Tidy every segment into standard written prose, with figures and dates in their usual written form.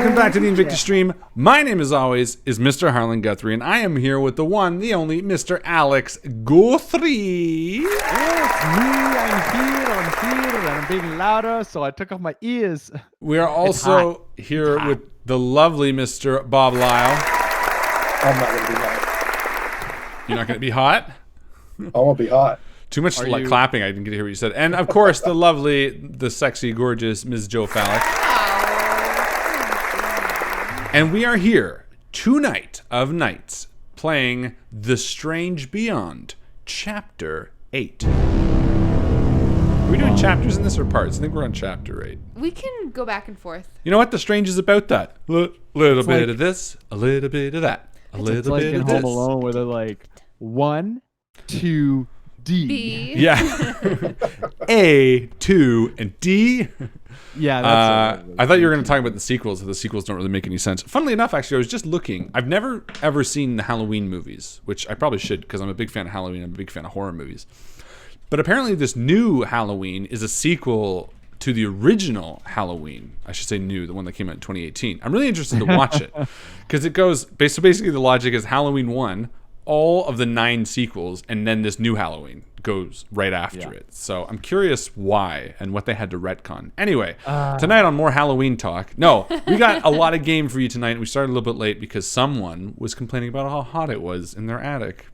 Welcome back to the Invictus stream. My name, as always, is Mr. Harlan Guthrie, and I am here with the one, the only, Mr. Alex Guthrie. I'm here, and I'm being louder, so I took off my ears. We are also here with the lovely Mr. Bob Lyle. I'm not going to be hot. You're not going to be hot? I won't be hot. Too much clapping. I didn't get to hear what you said. And, of course, the lovely, the sexy, gorgeous Ms. Jo Fallak. And we are here tonight of nights playing The Strange Beyond, Chapter 8. Are we doing chapters in this or parts? I think we're on Chapter 8. We can go back and forth. You know what? The Strange is about that. Little bit of this, a little bit of that, a little bit of this. Home Alone where they're like 1, 2, D. B. Yeah. A, 2, and D. Yeah, that's I thought you were going to talk about the sequels. The sequels don't really make any sense. Funnily enough, actually, I was just looking. I've never, ever seen the Halloween movies, which I probably should because I'm a big fan of Halloween. I'm a big fan of horror movies. But apparently this new Halloween is a sequel to the original Halloween. I should say new, the one that came out in 2018. I'm really interested to watch it because it goes, so basically the logic is Halloween 1, all of the 9 sequels, and then this new Halloween goes right after it. So I'm curious why and what they had to retcon. Anyway, tonight on more Halloween talk. No, we got a lot of game for you tonight. We started a little bit late because someone was complaining about how hot it was in their attic.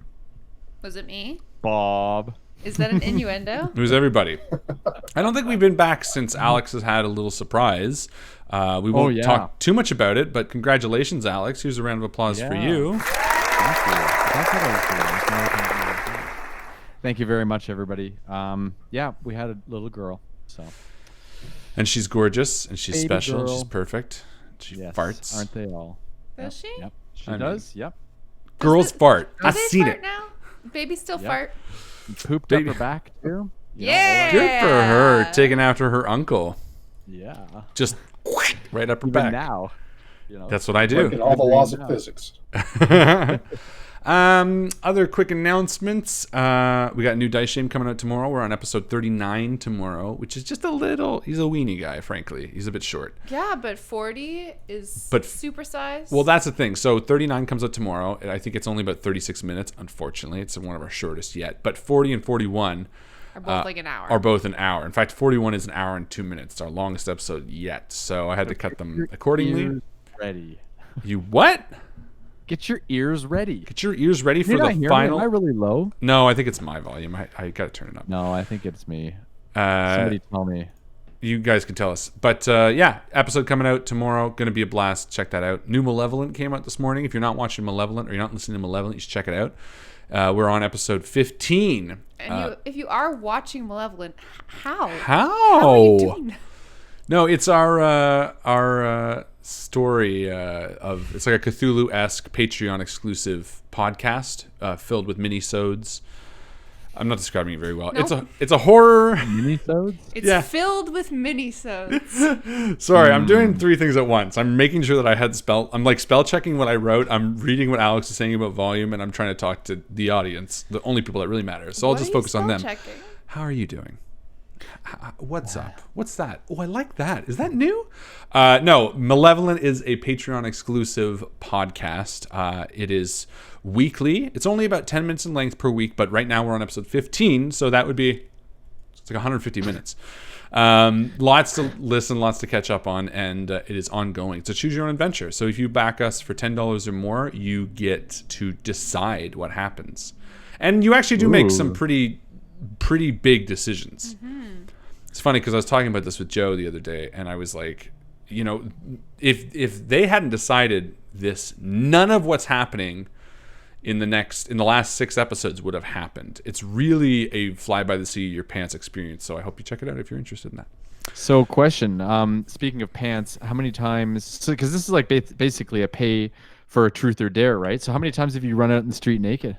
Was it me? Bob. Is that an innuendo? It was everybody. I don't think we've been back since Alex has had a little surprise. We won't talk too much about it, but congratulations, Alex. Here's a round of applause for you. Thank you very much, everybody. Yeah, we had a little girl, so. And she's gorgeous, and she's Baby special, and girl. she's perfect. She farts. Aren't they all? Does she? Yep. She does. Yep. Girls fart. Do I've they seen fart it. now? Babies still fart? Pooped up her back too. Yeah. Good for her, taking after her uncle. Yeah. Just right up her Even back. now. That's what I do. Breaking all the laws of physics. Other quick announcements. We got a new Dice Shame coming out tomorrow. We're on episode 39 tomorrow, which is just a little, he's a weenie guy, frankly. He's a bit short. Yeah, but 40 is supersized. Well, that's the thing. So 39 comes out tomorrow. I think it's only about 36 minutes, unfortunately. It's one of our shortest yet. But 40 and 41 are both like an hour. Are both an hour. In fact, 41 is an hour and 2 minutes. It's our longest episode yet. So I had to cut them accordingly. Ears ready. You what? Get your ears ready. Get your ears ready for the Me? final. Am I really low? No, I think it's my volume. I got to turn it up. No, I think it's me. Somebody tell me. You guys can tell us. But yeah, episode coming out tomorrow. Going to be a blast. Check that out. New Malevolent came out this morning. If you're not watching Malevolent or you're not listening to Malevolent, you should check it out. We're on episode 15. And if you are watching Malevolent, how? How are you doing that? No, it's our story of, it's like a Cthulhu-esque Patreon exclusive podcast filled with mini-sodes. I'm not describing it very well. Nope. It's a horror. Mini-sodes? It's filled with mini-sodes. Sorry, I'm doing 3 things at once. I'm making sure that I'm like spell checking what I wrote. I'm reading what Alex is saying about volume, and I'm trying to talk to the audience, the only people that really matter. So I'll just focus on them. Checking? How are you doing? What's up? What's that? Oh, I like that. Is that new? No, Malevolent is a Patreon exclusive podcast. It is weekly. It's only about 10 minutes in length per week, but right now we're on episode 15, so that would be, it's like 150 minutes. Lots to listen, lots to catch up on, and it is ongoing. It's a choose your own adventure. So if you back us for $10 or more, you get to decide what happens. And you actually do make some pretty big decisions. Mm-hmm. It's funny because I was talking about this with Joe the other day, and I was like, you know, if they hadn't decided this, none of what's happening in the last 6 episodes would have happened. It's really a fly by the seat of your pants experience. So I hope you check it out if you're interested in that. So, question. Speaking of pants, how many times? Because this is like basically a pay for a truth or dare, right? So, how many times have you run out in the street naked?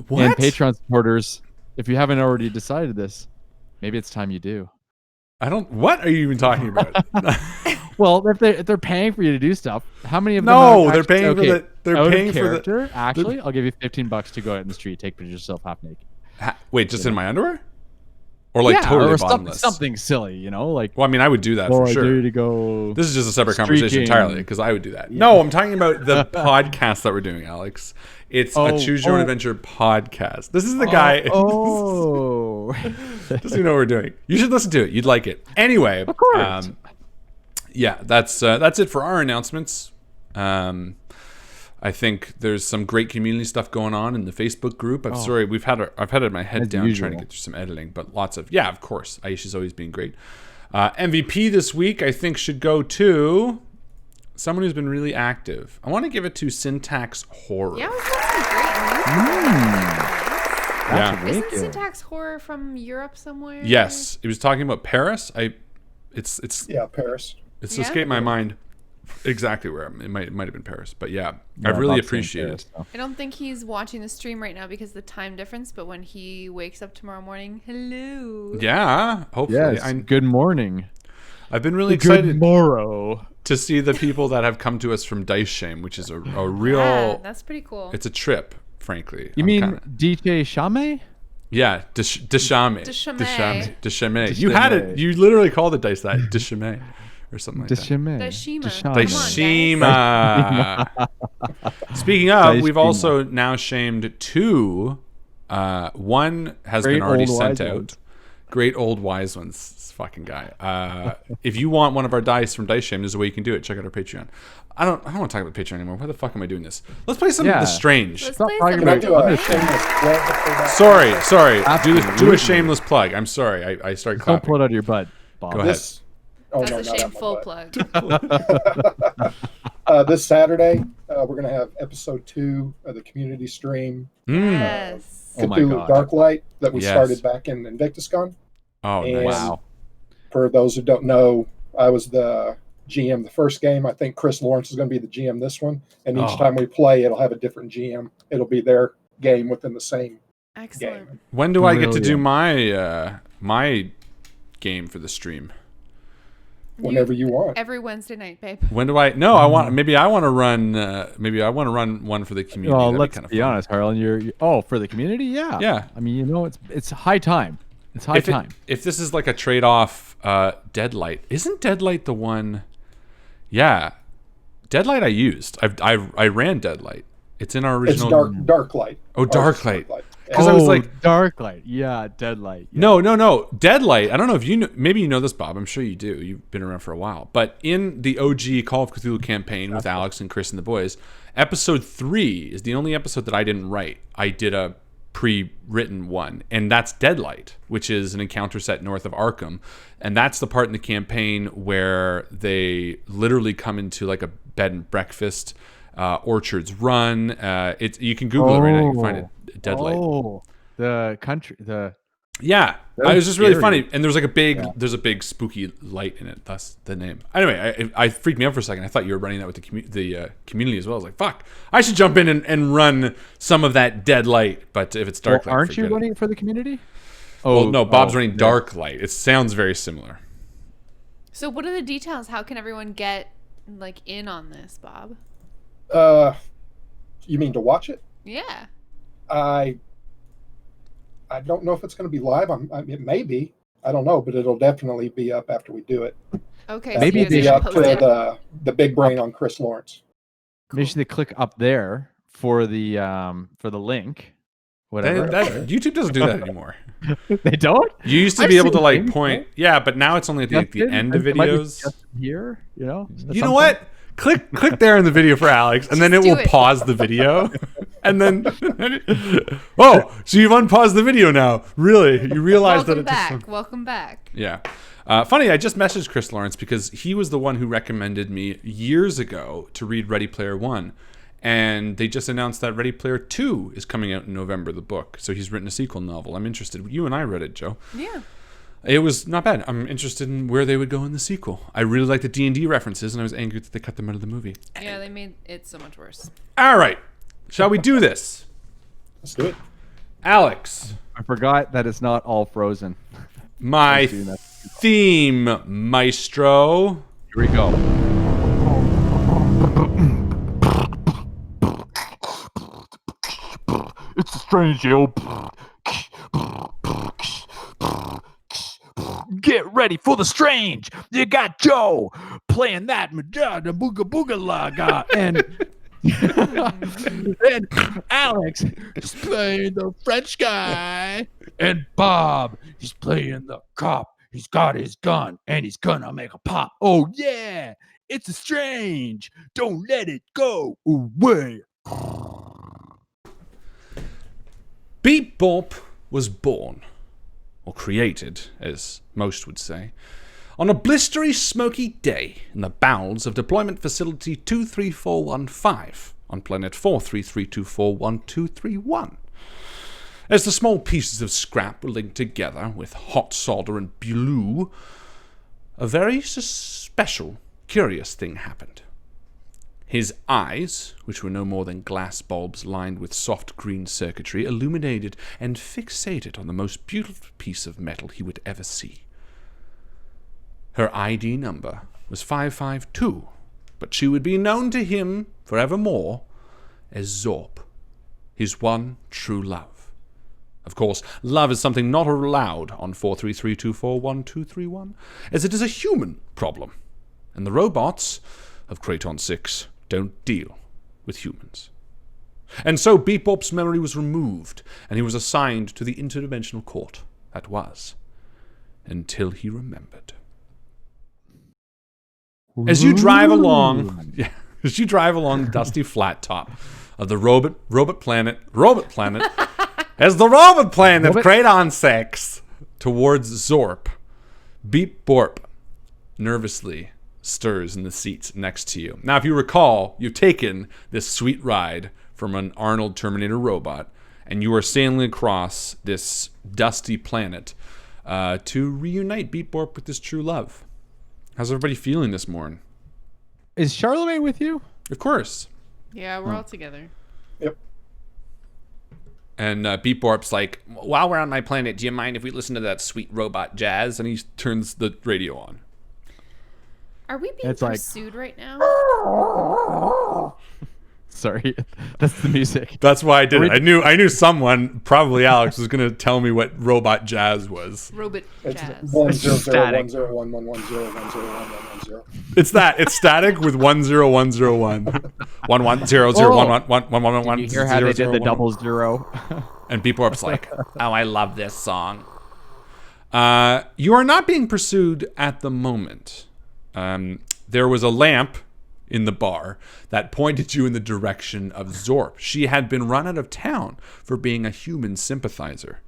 What? And Patreon supporters, if you haven't already decided this, maybe it's time you do. What are you even talking about? Well, if they're paying for you to do stuff, how many of them? No, they're paying for the. They're paying for the. Actually, I'll give you $15 to go out in the street, take pictures of yourself half naked. Wait, just in my underwear? Or like totally or bottomless. something silly, you know, like. Well, I mean, I would do that Well, for I sure. dare you to go. This is just a separate conversation streaking. entirely because I would do that. No, I'm talking about the podcast that we're doing, Alex. It's a Choose Your Own Adventure podcast. This is the guy. Oh. Doesn't even know what we're doing. You should listen to it. You'd like it. Anyway, of course. Yeah, that's it for our announcements. I think there's some great community stuff going on in the Facebook group. I'm sorry, I've had my head down trying to get through some editing, but lots of of course. Aisha's always been great. MVP this week I think should go to someone who's been really active. I want to give it to Syntax Horror. Yeah, we've got some great news. Isn't Syntax Horror from Europe somewhere? Yes, he was talking about Paris. It's Paris. It's escaped my mind exactly where it might have been Paris, but I really appreciate it. I don't think he's watching the stream right now because of the time difference, but when he wakes up tomorrow morning, hello. Yeah, hopefully. Yes, good morning. I've been really excited Good morrow to see the people that have come to us from Dice Shame, which is a real. Yeah, that's pretty cool. It's a trip, frankly. You mean DJ Shame? Yeah, Deshame. Deshame. You had it. You literally called it Dice that. Deshame. Or something like that. Daishima. Speaking of, we've also now shamed 2. One has been already sent out. Great old wise ones. This fucking guy. If you want one of our dice from Dice Shame, there's a way you can do it. Check out our Patreon. I don't want to talk about Patreon anymore. Why the fuck am I doing this? Let's play some of the strange. Let's Stop play talking some about Do a shameless plug before that? Sorry. Do a Absolutely. shameless plug. I'm sorry. I started Don't clapping. pull it out of your butt, Bob. Go ahead. That's a not shameful that plug. This Saturday, we're going to have episode 2 of the community stream. Yes. Oh my Cthulhu God. Darklight that we Yes. started back in InvictusCon. Oh, And nice. Wow. For those who don't know, I was the GM the first game. I think Chris Lawrence is going to be the GM this one. And each time we play, it'll have a different GM. It'll be their game within the same Excellent. game. When do I get to do Brilliant. my game for the stream? Whenever you want. Every Wednesday night, babe. When do I? No, I want to run. Maybe I want to run one for the community. Well, That'd let's kind of be fun. honest, Harlan. You're for the community, yeah. Yeah. I mean, it's high time. It's high time. If this is like a trade-off, Deadlight isn't Deadlight the one? Yeah, Deadlight I used. I ran Deadlight. It's in our It's original. Darklight. Oh, Darklight. Yeah. Because I was like, Darklight. Yeah, Deadlight. Yeah. No. Deadlight. I don't know if you know. Maybe you know this, Bob. I'm sure you do. You've been around for a while. But in the OG Call of Cthulhu campaign with Alex and Chris and the boys, episode 3 is the only episode that I didn't write. I did a pre-written one, and that's Deadlight, which is an encounter set north of Arkham, and that's the part in the campaign where they literally come into like a bed and breakfast. Orchards Run. You can Google it right now. You can find it. Deadlight. Oh, the country. Yeah, it was was just really scary. funny, and there's like there's a big spooky light in it. That's the name. Anyway, I freaked me out for a second. I thought you were running that with the community as well. I was like, fuck, I should jump in and run some of that Deadlight. But if it's Dark Light, aren't you forget it. running it for the community? Well, no, Bob's running Dark Light. It sounds very similar. So what are the details? How can everyone get like in on this, Bob? You mean to watch it? Yeah. I don't know if it's going to be live. It may be. I don't know, but it'll definitely be up after we do it. Okay. Maybe so It'll you be guys up are gonna post for it? the big brain on Chris Lawrence. Maybe they click up there for the link. Whatever. YouTube doesn't do that anymore. They don't. You used to I've be able to seen like things, point. Yeah, but now it's only at the end of It might be videos. just here, You know what? Click there in the video for Alex, and then it Just do will it. pause the video. And then, oh, so you've unpaused the video now. Really? You realize that Welcome it's back. Welcome back. Yeah. Funny, I just messaged Chris Lawrence because he was the one who recommended me years ago to read Ready Player One. And they just announced that Ready Player 2 is coming out in November, the book. So he's written a sequel novel. I'm interested. You and I read it, Joe. Yeah. It was not bad. I'm interested in where they would go in the sequel. I really like the D&D references, and I was angry that they cut them out of the movie. Yeah, they made it so much worse. All right. Shall we do this? Let's do it. Alex, I forgot that it's not all frozen. my doing that. theme maestro. Here we go. It's a strange old ready for the strange. You got Joe playing that Madonna Booga Booga Laga, and Alex is playing the French guy, and Bob, he's playing the cop. He's got his gun, and he's gonna make a pop. Oh yeah, it's a strange. Don't let it go away. Beep Bop was born, or created, as most would say, on a blistery, smoky day in the bowels of Deployment Facility 23415 on planet 433241231. As the small pieces of scrap were linked together with hot solder and blue, a very special, curious thing happened. His eyes, which were no more than glass bulbs lined with soft green circuitry, illuminated and fixated on the most beautiful piece of metal he would ever see. Her ID number was 552, but she would be known to him forevermore as Zorp, his one true love. Of course, love is something not allowed on 433241231, as it is a human problem, and the robots of Kraton 6 don't deal with humans. And so Beep Bop's memory was removed, and he was assigned to the interdimensional court. That was, until he remembered. As you drive along the dusty flat top of the robot planet, as the robot planet of Kraton 6 towards Zorp, Beep Bop nervously stirs in the seats next to you. Now, if you recall, you've taken this sweet ride from an Arnold Terminator robot, and you are sailing across this dusty planet to reunite Beep Bop with his true love. How's everybody feeling this morning? Is Charlemagne with you? Of course. Yeah, we're all together. Yep. And Beep Bop's like, while we're on my planet, do you mind if we listen to that sweet robot jazz? And he turns the radio on. Are we being It's like- pursued right now? Sorry, that's the music. That's why I did it. I knew someone, probably Alex, was going to tell me what robot jazz was. Robot It's jazz. 1001011011110. It's that. It's static with 10101. 1100111111. You hear how they did the double zero? And Beep Bop's like, oh, I love this song. You are not being pursued at the moment. There was a lamp in the bar that pointed you in the direction of Zorp. She had been run out of town for being a human sympathizer.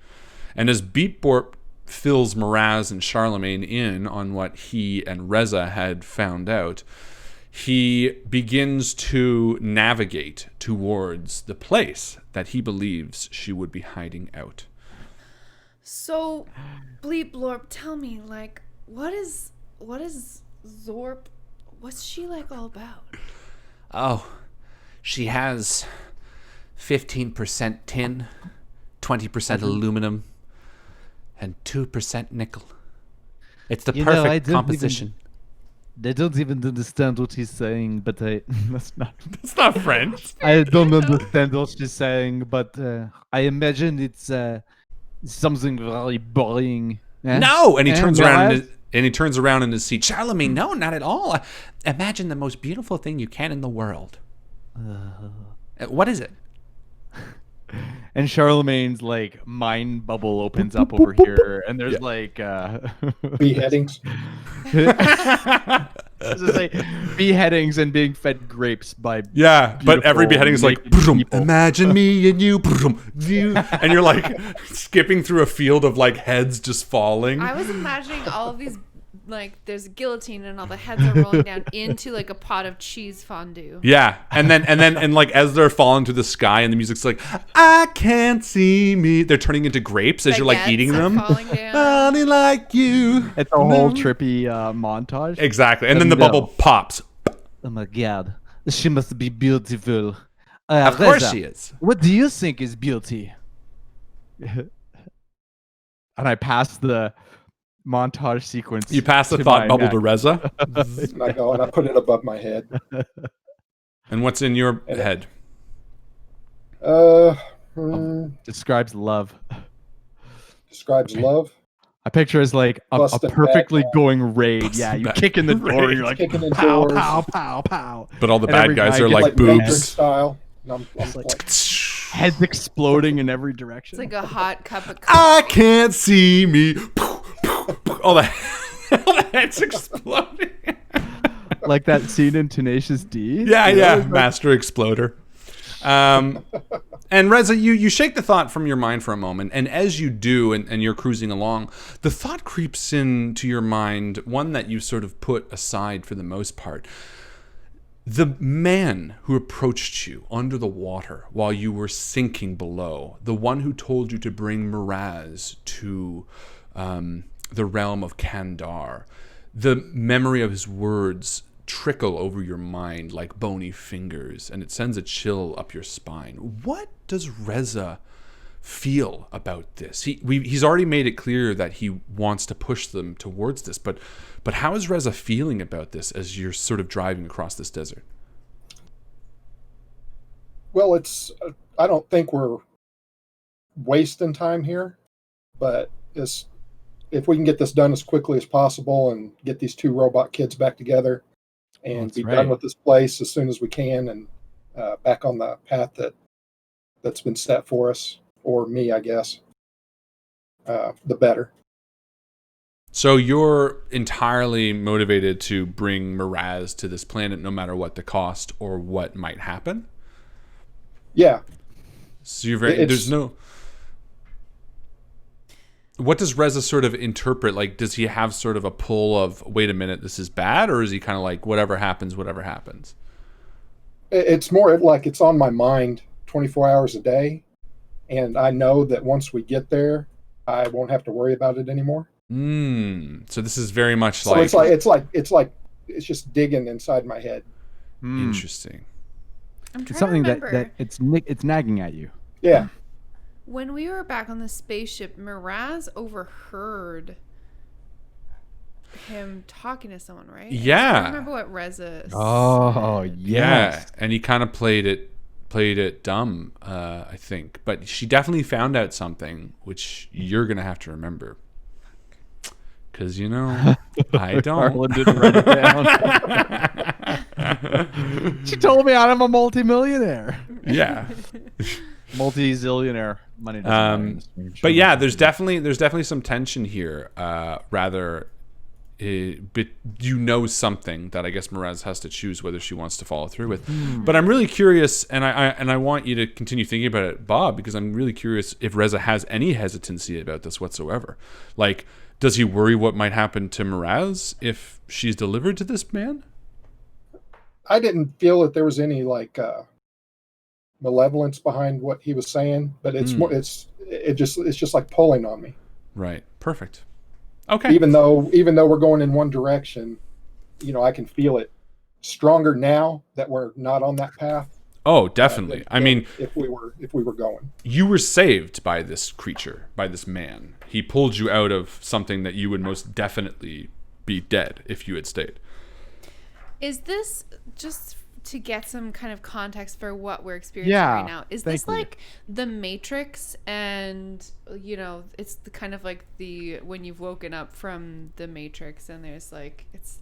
And as Beep Bop fills Miraz and Charlemagne in on what he and Reza had found out, he begins to navigate towards the place that he believes she would be hiding out. So, Bleep Blorp, tell me, like, what is Zorp? What's she like all about? Oh, she has 15% tin, 20% aluminum, and 2% nickel. It's the perfect composition. They don't even understand what he's saying, but that's not. It's not French. I don't understand what she's saying, but I imagine it's something very boring. Eh? No! And he turns no, around and he turns around in his seat. Charlemagne, no, not at all. Imagine the most beautiful thing you can in the world. What is it? And Charlemagne's like mind bubble opens up over here, and there's like Beheadings. beheadings and being fed grapes by but every beheading is like, naked people. imagine me and you, and you're like skipping through a field of like heads just falling. I was imagining all of these, like, there's a guillotine and all the heads are rolling down into like a pot of cheese fondue. Yeah, and like as they're falling to the sky and the music's like, I can't see me, they're turning into grapes as you're like Baguettes eating are them. falling down. Honey like you. It's a whole trippy montage. Exactly, and then the No. bubble pops. Oh my god, she must be beautiful. Of course Reza, she is. What do you think is beauty? And I pass the montage sequence. You pass the to thought my bubble neck. to Reza. And I go and I put it above my head. And what's in your head? Hmm, Describes love. describes love. I picture as like a Busting perfectly back, going raid. Yeah, you back kick in the door, and you're like, kicking in pow, doors. pow, pow, pow. But all the And bad every guys guy are gets, like like Matrix boobs. style. And I'm like- like, heads exploding in every direction. It's like a hot cup of I can't see me. All the heads exploding. Like that scene in Tenacious D. Yeah, You know, yeah, it's like- Master Exploder. And Reza, you shake the thought from your mind for a moment, and as you do, and you're cruising along, the thought creeps into your mind, one that you sort of put aside for the most part. The man who approached you under the water while you were sinking below, the one who told you to bring Miraz to the realm of Kandar, the memory of his words trickle over your mind like bony fingers, and it sends a chill up your spine. What does Reza feel about this? He's already made it clear that he wants to push them towards this, but how is Reza feeling about this as you're sort of driving across this desert? well, I don't think we're wasting time here, but if we can get this done as quickly as possible and get these 2 robot kids back together and That's be right. done with this place as soon as we can, and back on the path that's been set for us, or me, I guess, the better. So you're entirely motivated to bring Miraz to this planet no matter what the cost or what might happen? Yeah. So you're very, there's no... What does Reza sort of interpret? Like, does he have sort of a pull of, wait a minute, this is bad? Or is he kind of like, whatever happens, whatever happens? It's more like it's on my mind 24 hours a day. And I know that once we get there, I won't have to worry about it anymore. So this is very much So like... it's just digging inside my head. Interesting. I'm trying It's something to that remember. it's nagging at you. Yeah. When we were back on the spaceship, Miraz overheard him talking to someone, right? Yeah. I remember what Reza Oh, said. yes. Yeah, and he kind of played it dumb, I think. But she definitely found out something, which you're going to have to remember. Because, I don't. Harlan didn't write it down. She told me I'm a multimillionaire. Yeah. Multi-zillionaire. Money doesn't matter in this game. But yeah, there's definitely some tension here. But something that I guess Miraz has to choose whether she wants to follow through with. But I'm really curious, and I want you to continue thinking about it, Bob, because I'm really curious if Reza has any hesitancy about this whatsoever. Like, does he worry what might happen to Miraz if she's delivered to this man? I didn't feel that there was any malevolence behind what he was saying, but it's more it's just like pulling on me. Right. Perfect. Okay. Even though we're going in one direction, I can feel it stronger now that we're not on that path. Oh, definitely. I mean, if we were going, you were saved by this creature, by this man. He pulled you out of something that you would most definitely be dead if you had stayed. Is this, just to get some kind of context for what we're experiencing Yeah, right now, is this thank you. like the Matrix, and it's the kind of like the when you've woken up from the Matrix and there's like it's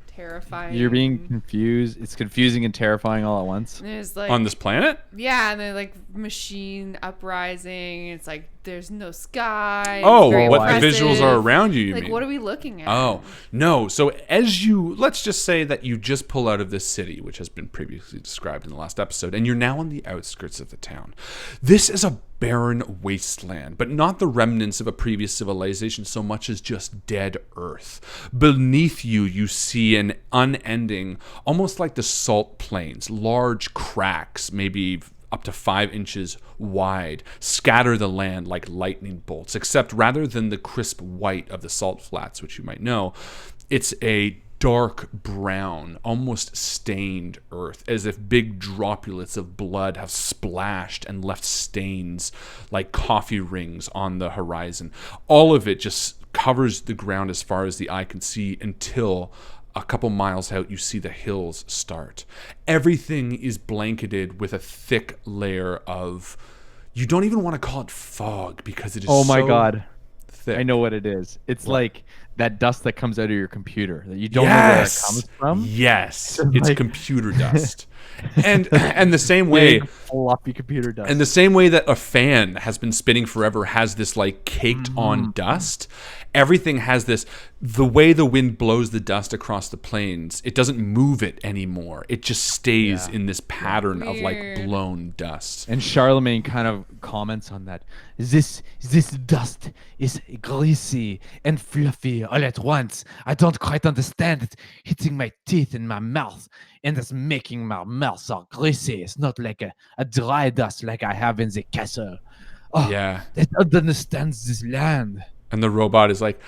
terrifying. You're being confused. It's confusing and terrifying all at once. And there's like On this planet? yeah, and they're like machine uprising. It's like there's no sky. It's Oh, very what the oppressive. visuals are around you Like mean? what are we looking at? Oh, no. So let's just say that you just pull out of this city, which has been previously described in the last episode, and you're now on the outskirts of the town. This is a barren wasteland, but not the remnants of a previous civilization so much as just dead earth. Beneath you, you see an unending, almost like the salt plains, large cracks, maybe up to 5 inches wide, scatter the land like lightning bolts, except rather than the crisp white of the salt flats, which you might know, it's a dark brown, almost stained earth, as if big droplets of blood have splashed and left stains like coffee rings on the horizon. All of it just covers the ground as far as the eye can see until a couple miles out, you see the hills start. Everything is blanketed with a thick layer of, you don't even want to call it fog because it is Oh my so God. thick. I know what it is. It's like that dust that comes out of your computer that you don't know where it comes from. Yes, It's it's like- computer dust. And the same way, Big, floppy computer dust. and the same way that a fan has been spinning forever has this like caked on dust. Everything has this. The way the wind blows the dust across the plains, it doesn't move it anymore. It just stays in this pattern of like Weird. blown dust. And Charlemagne kind of comments on that. This dust is greasy and fluffy all at once. I don't quite understand it. Hitting my teeth in my mouth and it's making my mouth so greasy. It's not like a dry dust like I have in the castle. Oh, Yeah. it understands this land. And the robot is like,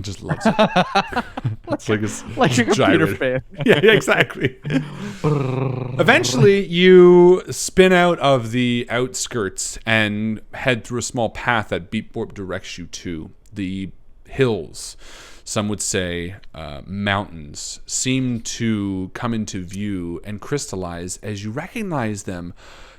just loves it. It's like Like a computer gyrating. fan. Yeah, exactly. Eventually, you spin out of the outskirts and head through a small path that Beep Borp directs you to. The hills, some would say mountains, seem to come into view and crystallize as you recognize them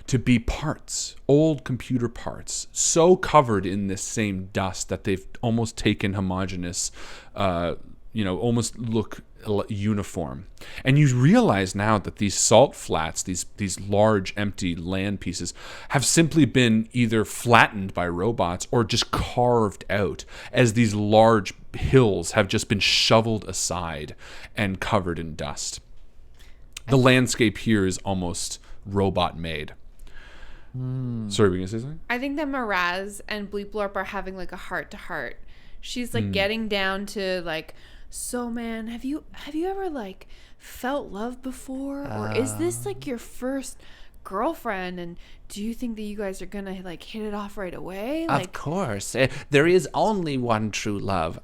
to be parts, old computer parts, so covered in this same dust that they've almost taken homogeneous, almost look uniform. And you realize now that these salt flats, these large empty land pieces, have simply been either flattened by robots or just carved out, as these large hills have just been shoveled aside and covered in dust. The landscape here is almost robot made. Sorry, were you gonna say something? I think that Miraz and Bleep Blorp are having like a heart to heart. She's like getting down to like, so man, have you ever like felt love before, or is this like your first girlfriend? And do you think that you guys are gonna like hit it off right away? Of course. There is only one true love.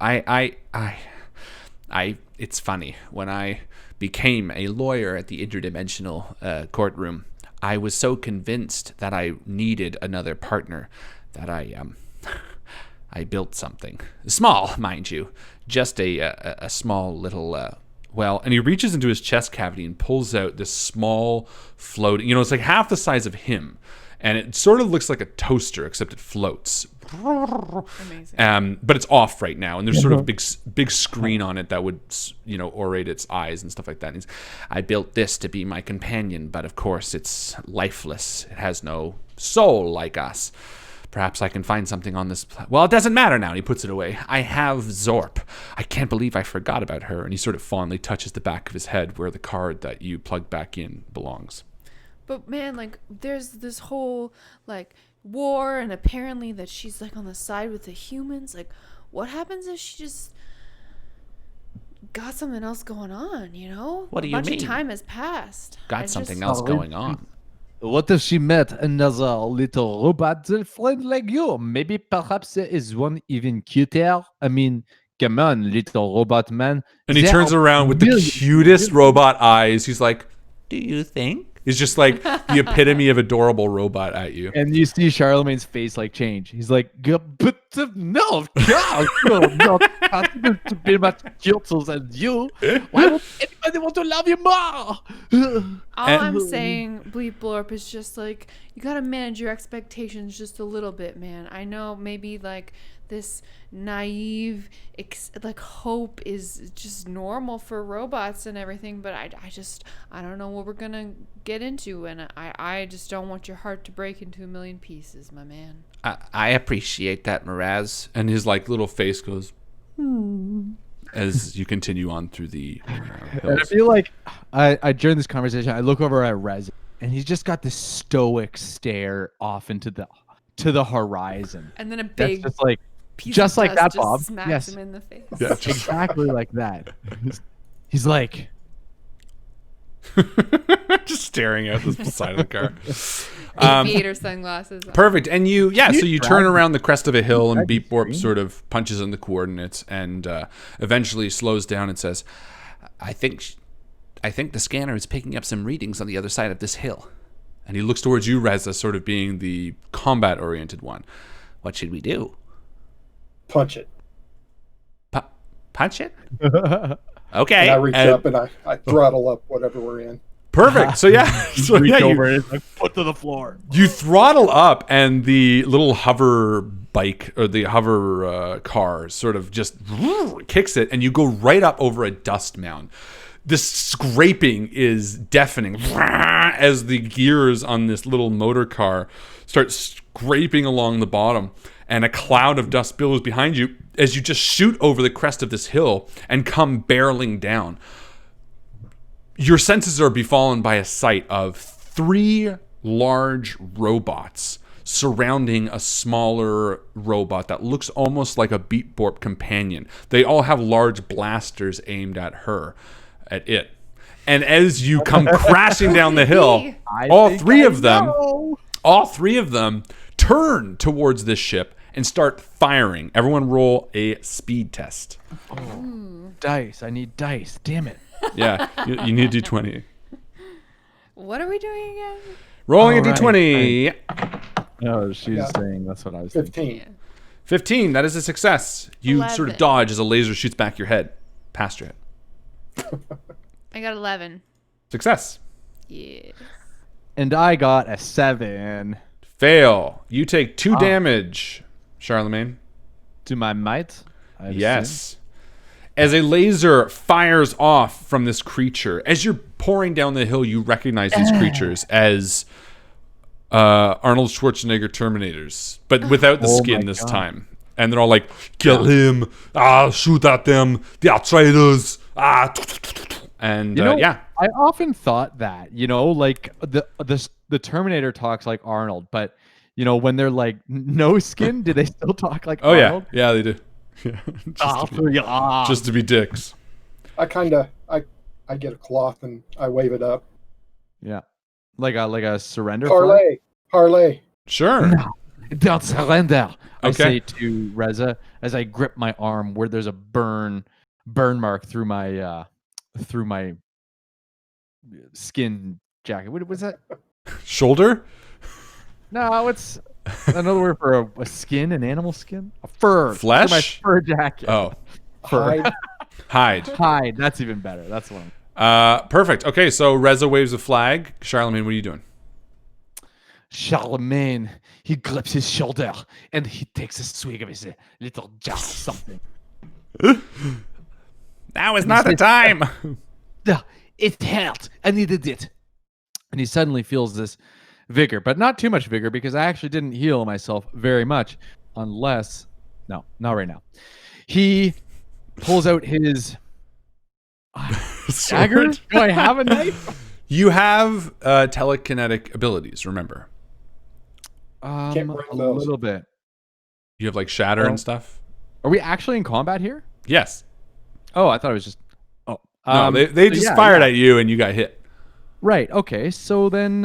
It's funny. When I became a lawyer at the interdimensional courtroom, I was so convinced that I needed another partner that I built something. Small, mind you. Just a small little, and he reaches into his chest cavity and pulls out this small floating, it's like half the size of him. And it sort of looks like a toaster, except it floats. Amazing. But it's off right now, and there's sort of a big screen on it that would, orate its eyes and stuff like that. And I built this to be my companion, but of course it's lifeless. It has no soul like us. Perhaps I can find something on this. Well, it doesn't matter now. And he puts it away. I have Zorp. I can't believe I forgot about her. And he sort of fondly touches the back of his head where the card that you plugged back in belongs. But man, like there's this whole like war, and apparently that she's like on the side with the humans. Like, what happens if she just got something else going on? What do you A bunch mean? of time has passed. Got something else going on. What if she met another little robot friend like you? Maybe perhaps there is one even cuter. I mean, come on, little robot man. And he There turns are around with the millions- cutest robot eyes. He's like, Do you think? he's just like the epitome of adorable robot at you. And you see Charlemagne's face like change. He's like, but no, of course, you're not possible to be much cuter than you. Why would anybody want to love you more? All I'm And- saying, Bleep Blorp, is just like, you gotta manage your expectations just a little bit, man. I know maybe like this naive hope is just normal for robots and everything, but I don't know what we're gonna get into, and I just don't want your heart to break into a million pieces, my man. I appreciate that, Miraz. And his like little face goes as you continue on through the And I hills. feel like I during this conversation, I look over at Rez, and he's just got this stoic stare off into the horizon. And then a That's big just like piece just of like dust that, just Bob. smacks Yes. him in the face. Yeah. exactly like that. He's like, just staring out the side of the car. Aviator sunglasses on. Perfect. And so you turn drag- around the crest of a hill, and drag the Beep Borp screen? sort of punches in the coordinates and eventually slows down and says, I think the scanner is picking up some readings on the other side of this hill. and he looks towards you, Reza, sort of being the combat-oriented one. What should we do? Punch it. Punch it? Okay. And I reach and- up and I throttle up whatever we're in. Perfect. So reach you, over and it's like foot to the floor. you throttle up, and the little hover bike or the hover car sort of just kicks it, and you go right up over a dust mound. This scraping is deafening as the gears on this little motor car start scraping along the bottom, and a cloud of dust billows behind you as you just shoot over the crest of this hill and come barreling down. Your senses are befallen by a sight of 3 large robots surrounding a smaller robot that looks almost like a Beat Borp companion. They all have large blasters aimed at it. And as you come crashing down the hill, all three of them turn towards this ship and start firing. Everyone roll a speed test. Dice. I need dice. Damn it. Yeah, you need a d20. What are we doing again? Rolling a All right, d20. No, she's got saying that's what I was thinking. 15. 15, that is a success. You sort of 11. dodge as a laser shoots back your head, past your head. I got 11. Success. Yeah. And I got a 7 Fail. You take 2 damage, Charlemagne. to my mate. I assume. Yes. As a laser fires off from this creature, as you're pouring down the hill, you recognize these creatures as Arnold Schwarzenegger Terminators, but without the skin my this God. time. And they're all like, kill him, shoot at them, they are traitors, and You know, yeah. I often thought that, like the Terminator talks like Arnold, but when they're like no skin, do they still talk like Oh Arnold? yeah, they do. Yeah. Just to be dicks. I get a cloth and I wave it up. Yeah. Like a surrender. Parlay. Sure. Don't surrender. I Okay. say to Reza as I grip my arm where there's a burn mark through my skin jacket. What was that? Shoulder? No, it's another word for a skin, an animal skin, a fur. Flesh? My fur jacket. Oh, Fur. hide. Hide. That's even better. That's one. Perfect. Okay, so Reza waves a flag. Charlemagne, what are you doing? Charlemagne, he grips his shoulder and he takes a swig of his little jar of something. Now is not the time. It hurt. I needed it. And he suddenly feels this vigor, but not too much vigor because I actually didn't heal myself very much unless... No, not right now. He pulls out his... dagger? Do I have a knife? You have telekinetic abilities, remember. Can't break A those. little bit. You have like shatter and stuff. Are we actually in combat here? Yes. Oh, I thought it was just... Oh. No, they so just yeah, fired yeah. at you and you got hit. Right, okay. So then...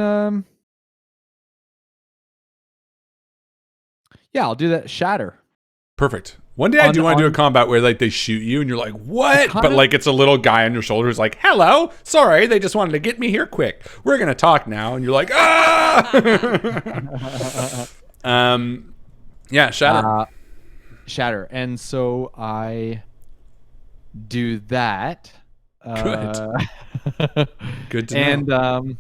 yeah, I'll do that. Shatter. Perfect. One day I do want to do a combat where like they shoot you and you're like, what? But like it's a little guy on your shoulder who's like, hello, sorry, they just wanted to get me here quick. We're gonna talk now, and you're like, yeah, shatter. Shatter. And so I do that. Good to know.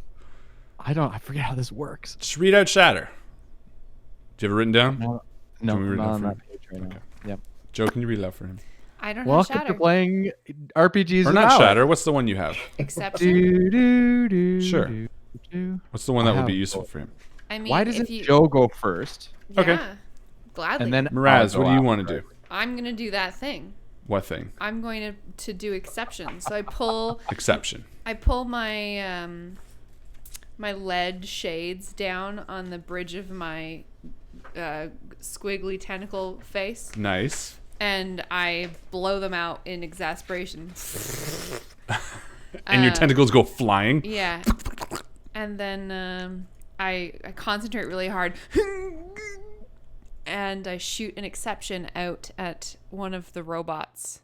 And I forget how this works. Just read out shatter. Do you have it written down? No, Can we read it not out on for that him? page right now. Yep. Joe, can you read it out for him? I don't have Welcome shatter. to playing RPGs. Or with not Alex. shatter. What's the one you have? Exception. Sure. What's the one that would be useful for him? I mean, Why if doesn't you, Joe go first? Yeah, Okay. gladly. And then Miraz, I'll what go do you after want to it. do? I'm gonna do that thing. What thing? I'm going to do exception. So I pull Exception. my my lead shades down on the bridge of my squiggly tentacle face, Nice. and I blow them out in exasperation. And your tentacles go flying. Yeah. And then I concentrate really hard. And I shoot an exception out at one of the robots.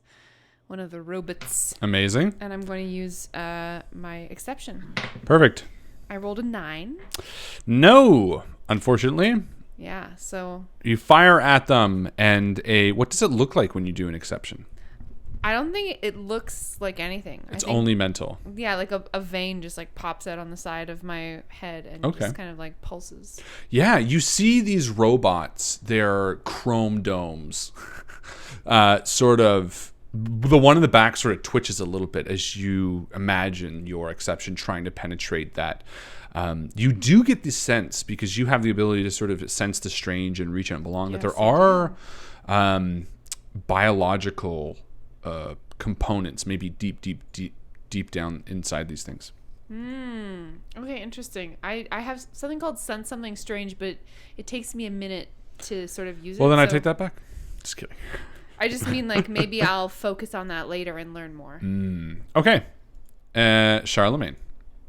Amazing. And I'm going to use my exception. Perfect. I rolled a 9. No, unfortunately. Yeah, so You fire at them, and what does it look like when you do an exception? I don't think it looks like anything. It's I think, only mental. Yeah, like a vein just like pops out on the side of my head and Okay. just kind of like pulses. Yeah, you see these robots. They're chrome domes. Sort of, the one in the back sort of twitches a little bit as you imagine your exception trying to penetrate that. You do get the sense, because you have the ability to sort of sense the strange and reach out and belong, that there are biological components, maybe deep down inside these things. Okay, interesting. I have something called sense something strange, but it takes me a minute to sort of use it. Well, then I so take that back. Just kidding. I just mean like maybe I'll focus on that later and learn more. Okay. Charlemagne.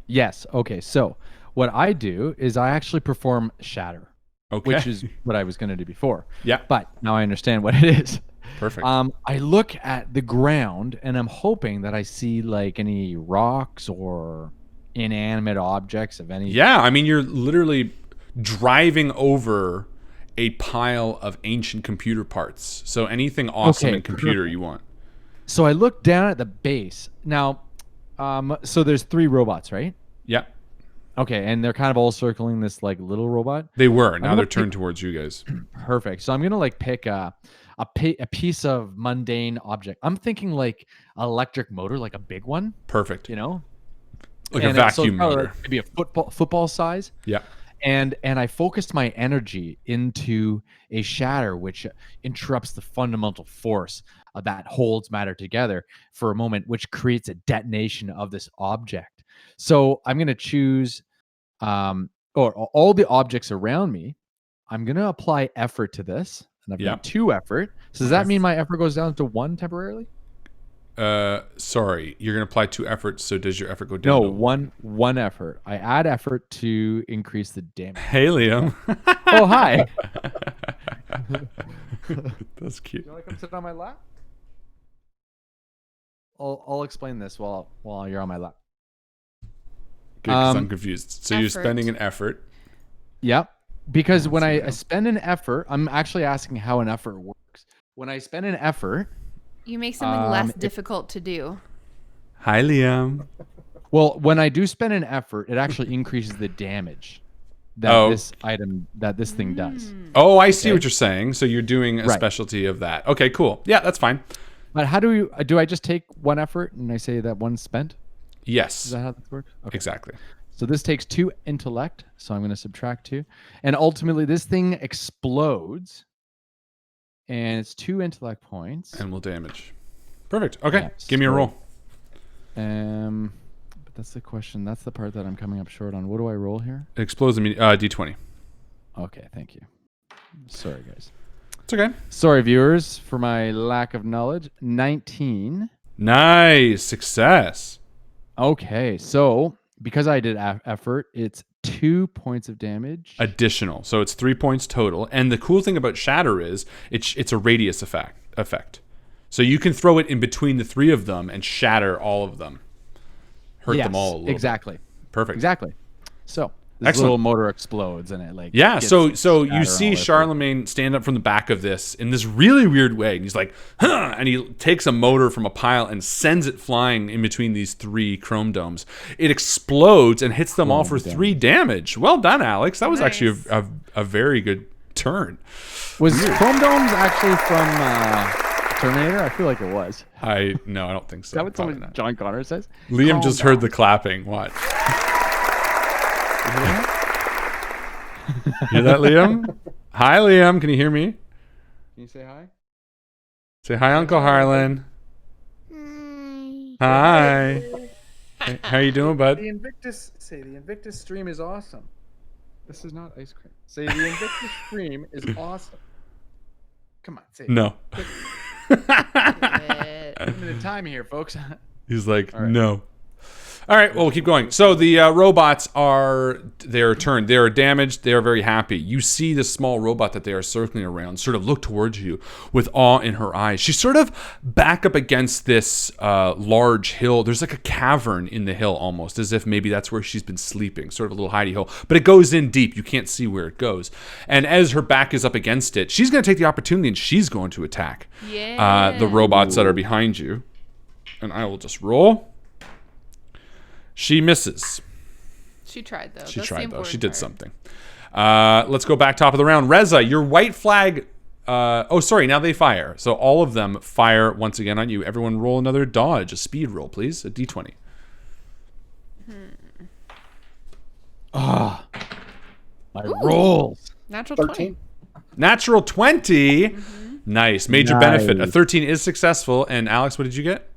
Yes. Okay. So what I do is I actually perform shatter, Okay. which is what I was going to do before. Yeah. But now I understand what it is. Perfect. I look at the ground and I'm hoping that I see like any rocks or inanimate objects of any. Yeah, I mean, you're literally driving over a pile of ancient computer parts. So anything awesome Okay, in computer perfect. you want. So I look down at the base. Now, so there's 3 robots, right? Yeah, Okay, and they're kind of all circling this like little robot. they were. Now gonna they're turned towards you guys. Perfect. So I'm gonna like pick a piece of mundane object. I'm thinking like electric motor, like a big one, Perfect. you know, Like a And so it's vacuum probably motor. like maybe a football size. Yeah. And I focused my energy into a shatter, which interrupts the fundamental force that holds matter together for a moment, which creates a detonation of this object. So I'm going to choose, or all the objects around me. I'm going to apply effort to this, and I've Yeah. got 2 effort. So does that mean my effort goes down to 1 temporarily? Sorry, you're gonna apply 2 efforts. So does your effort go down? No, to one effort. I add effort to increase the damage. Hey, Liam. Oh, hi. That's cute. You want to come sit on my lap? I'll explain this while you're on my lap. Good, 'cause I'm Um, confused. So you're effort. spending an effort. Yep. Because when I spend an effort, I'm actually asking how an effort works. When I spend an effort, You make something less if- difficult to do. Hi, Liam. well, when I do spend an effort, it actually increases the damage that Oh. this thing does. Oh, I see Okay. what you're saying. So you're doing a Right. specialty of that. Okay, cool. Yeah, that's fine. But how do I just take 1 effort and I say that 1's spent? Is Yes, that how this works? Okay. exactly. So this takes 2 intellect. So I'm going to subtract 2. And ultimately this thing explodes. And it's 2 intellect points. And will damage. Perfect. Okay, Yeah, give me a so- roll. But that's the question. That's the part that I'm coming up short on. What do I roll here? It explodes immediately. D20. Okay, thank you. Sorry, guys. It's okay. Sorry, viewers, for my lack of knowledge. 19. Nice. Success. Okay, so because I did effort, it's 2 points of damage. Additional. So it's 3 points total. And the cool thing about Shatter is it's a radius effect. So you can throw it in between the 3 of them and shatter all of them. Hurt them all a little bit. exactly. Perfect. Exactly. So this Excellent. little motor explodes and it like Yeah, gets so shatter you all see over. Charlemagne stand up from the back of this in this really weird way, and he's like, huh, and he takes a motor from a pile and sends it flying in between these 3 chrome domes. It explodes and hits them all for 3 damage. Well done, Alex. That was actually a very good turn. Was Chrome Domes actually from Terminator? I feel like it was. I don't think so. Is that what Probably someone not. John Connor says? Liam Calm just down. heard the clapping. Watch. Hear that, Liam? Hi, Liam. Can you hear me? Can you say hi? Say hi, Uncle Harlan. Hi. Hey, how you doing, bud? The Invictus stream is awesome. This is not ice cream. Say the Invictus stream is awesome. Come on, say it. No. It- Limited time here, folks. He's like, All right. no. All right, well, we'll keep going. So the robots they're turned. They are damaged. They are very happy. You see the small robot that they are circling around sort of look towards you with awe in her eyes. She's sort of back up against this large hill. There's like a cavern in the hill almost, as if maybe that's where she's been sleeping, sort of a little hidey hole. But it goes in deep. You can't see where it goes. And as her back is up against it, she's going to take the opportunity and she's going to attack the robots that are behind you. And I will just roll. She misses. She tried, though. She That's tried, the though. She important did part. something. Let's go back top of the round. Reza, your white flag. Now they fire. So all of them fire once again on you. Everyone roll another dodge, a speed roll, please. A d20. My rolls. Natural 13. 20. Natural 20. Nice. Major benefit. A 13 is successful. And Alex, what did you get?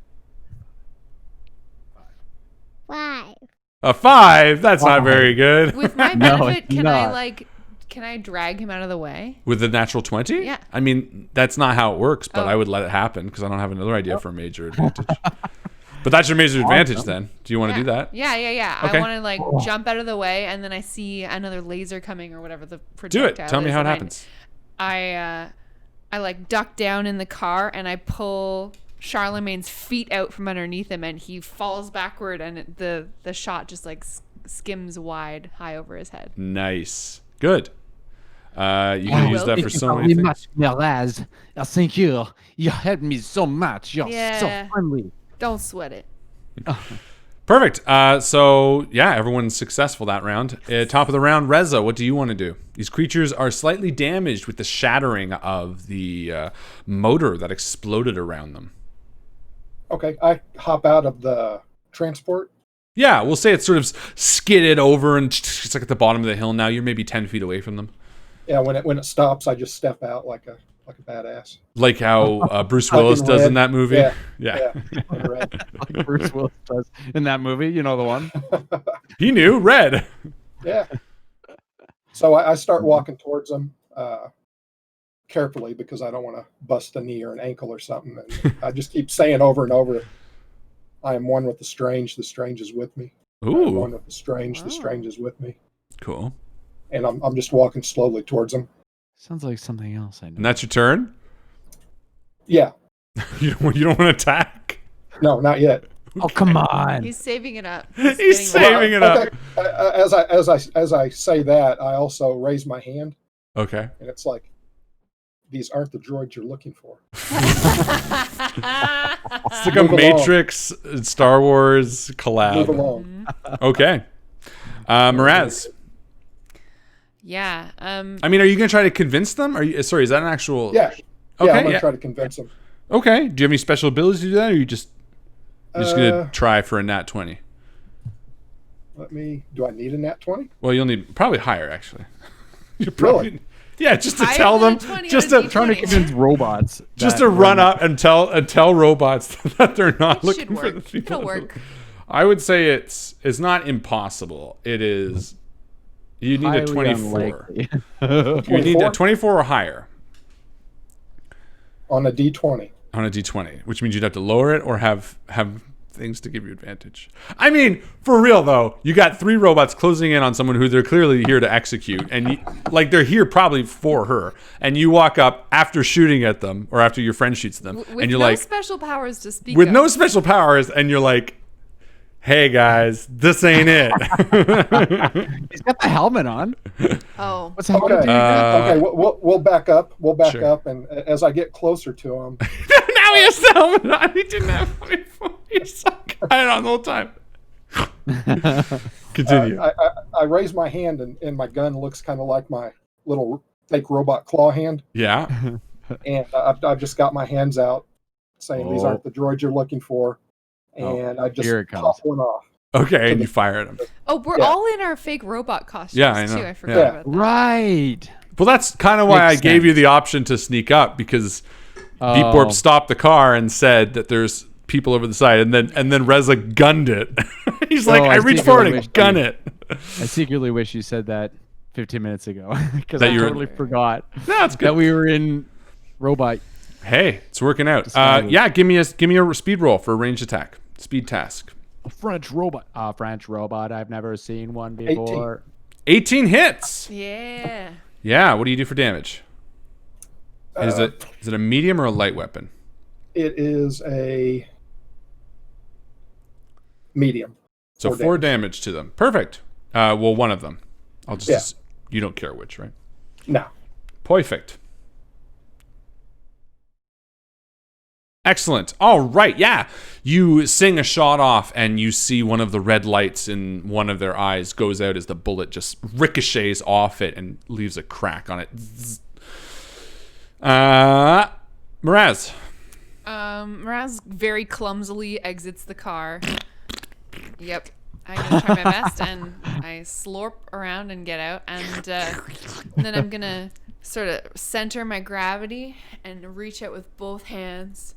5. A 5. That's not very good. With my No, benefit, it's can not. can I drag him out of the way? With the natural 20? Yeah. I mean, that's not how it works, but Oh. I would let it happen because I don't have another idea for a major advantage. But that's your major advantage then. Do you want to do that? Yeah. Okay. I want to jump out of the way, and then I see another laser coming or whatever the Do projectile it. Tell me is, how it and happens. I duck down in the car and I pull Charlemagne's feet out from underneath him, and he falls backward, and the shot just skims wide high over his head. Nice. Good. You can use that for so many things. much, Miraz. Thank you. You helped me so much. You're Yeah. so friendly. Don't sweat it. Perfect. Everyone's successful that round. Top of the round, Reza, what do you want to do? These creatures are slightly damaged with the shattering of the motor that exploded around them. Okay, I hop out of the transport. Yeah, we'll say it's sort of skidded over and it's like at the bottom of the hill now. You're maybe 10 feet away from them. Yeah, when it stops, I just step out like a badass. Like how Bruce Like in Willis does Red. in that movie. Yeah. Yeah. Red. Like Bruce Willis does in that movie. You know the one? He knew. Red. Yeah. So I start walking towards them carefully because I don't want to bust a knee or an ankle or something. And I just keep saying over and over, I am one with the strange is with me. I am one Ooh. with the strange is with me. Cool. And I'm just walking slowly towards them. Sounds like something else I know. And that's your turn? Yeah. You don't want to attack? No, not yet. Oh, come on. He's saving it up. He's getting saving it up. Okay. As I say that, I also raise my hand, Okay. and it's like, these aren't the droids you're looking for. It's like a Move along. Matrix Star Wars Move collab. along. Okay. Miraz. Yeah. I mean, are you going to try to convince them? Is that an actual... Yeah. Okay, Yeah, I'm gonna yeah. try to convince them. Okay. Do you have any special abilities to do that, or you're just going to try for a nat 20? Do I need a nat 20? Well, you'll need probably higher, actually. You're probably, Really? yeah, just to Higher tell than them, a 20 just on a to D20. Trying to convince robots. just that to run we're- up and tell robots that they're not It looking should for the work. people. It'll work. I would say it's not impossible. It is. You need a highly 24. unlikely. You need a 24 or higher On a d20. on a d20, which means you'd have to lower it or have things to give you advantage. I mean, for real though, you got 3 robots closing in on someone who they're clearly here to execute, and they're here probably for her. And you walk up after shooting at them, or after your friend shoots them, With and you're no like, special powers to speak with of. no special powers, and you're like, "Hey guys, this ain't it." He's got the helmet on. Oh. What's the helmet Okay. doing? Okay, we'll back up. We'll back Sure. up, and as I get closer to him, Now he has the helmet on. He didn't have it before. He suck. I had it on the whole time. Continue. I raise my hand, and my gun looks kind of like my little fake robot claw hand, Yeah. and I've just got my hands out, saying these Oh. aren't the droids you're looking for, and I just here it comes. pop one off. Okay, and you fire at him. Oh, we're Yeah. all in our fake robot costumes Yeah, I know. too. I forgot Yeah. about that. Right. Well, that's kind of why Makes I gave you sense. the option to sneak up, because Deep Oh. Warp stopped the car and said that there's people over the side, and then Reza gunned it. He's like, Oh, I I reached secretly forward and wish gun you- it. I secretly wish you said that 15 minutes ago because That I you were- totally forgot No, it's that good. we were in robot. Hey, it's working out. Decided. Yeah, give me a speed roll for a ranged attack. Speed task. French robot. French robot. I've never seen one before. 18 hits. Yeah. Yeah. What do you do for damage? Is it a medium or a light weapon? It is a medium. So 4 damage to them. Perfect. Well, one of them. I'll just. You don't care which, right? No. Perfect. Excellent. All right. Yeah. You sing a shot off and you see one of the red lights in one of their eyes goes out as the bullet just ricochets off it and leaves a crack on it. Miraz. Miraz very clumsily exits the car. Yep. I'm going to try my best, and I slurp around and get out, and then I'm going to sort of center my gravity and reach out with both hands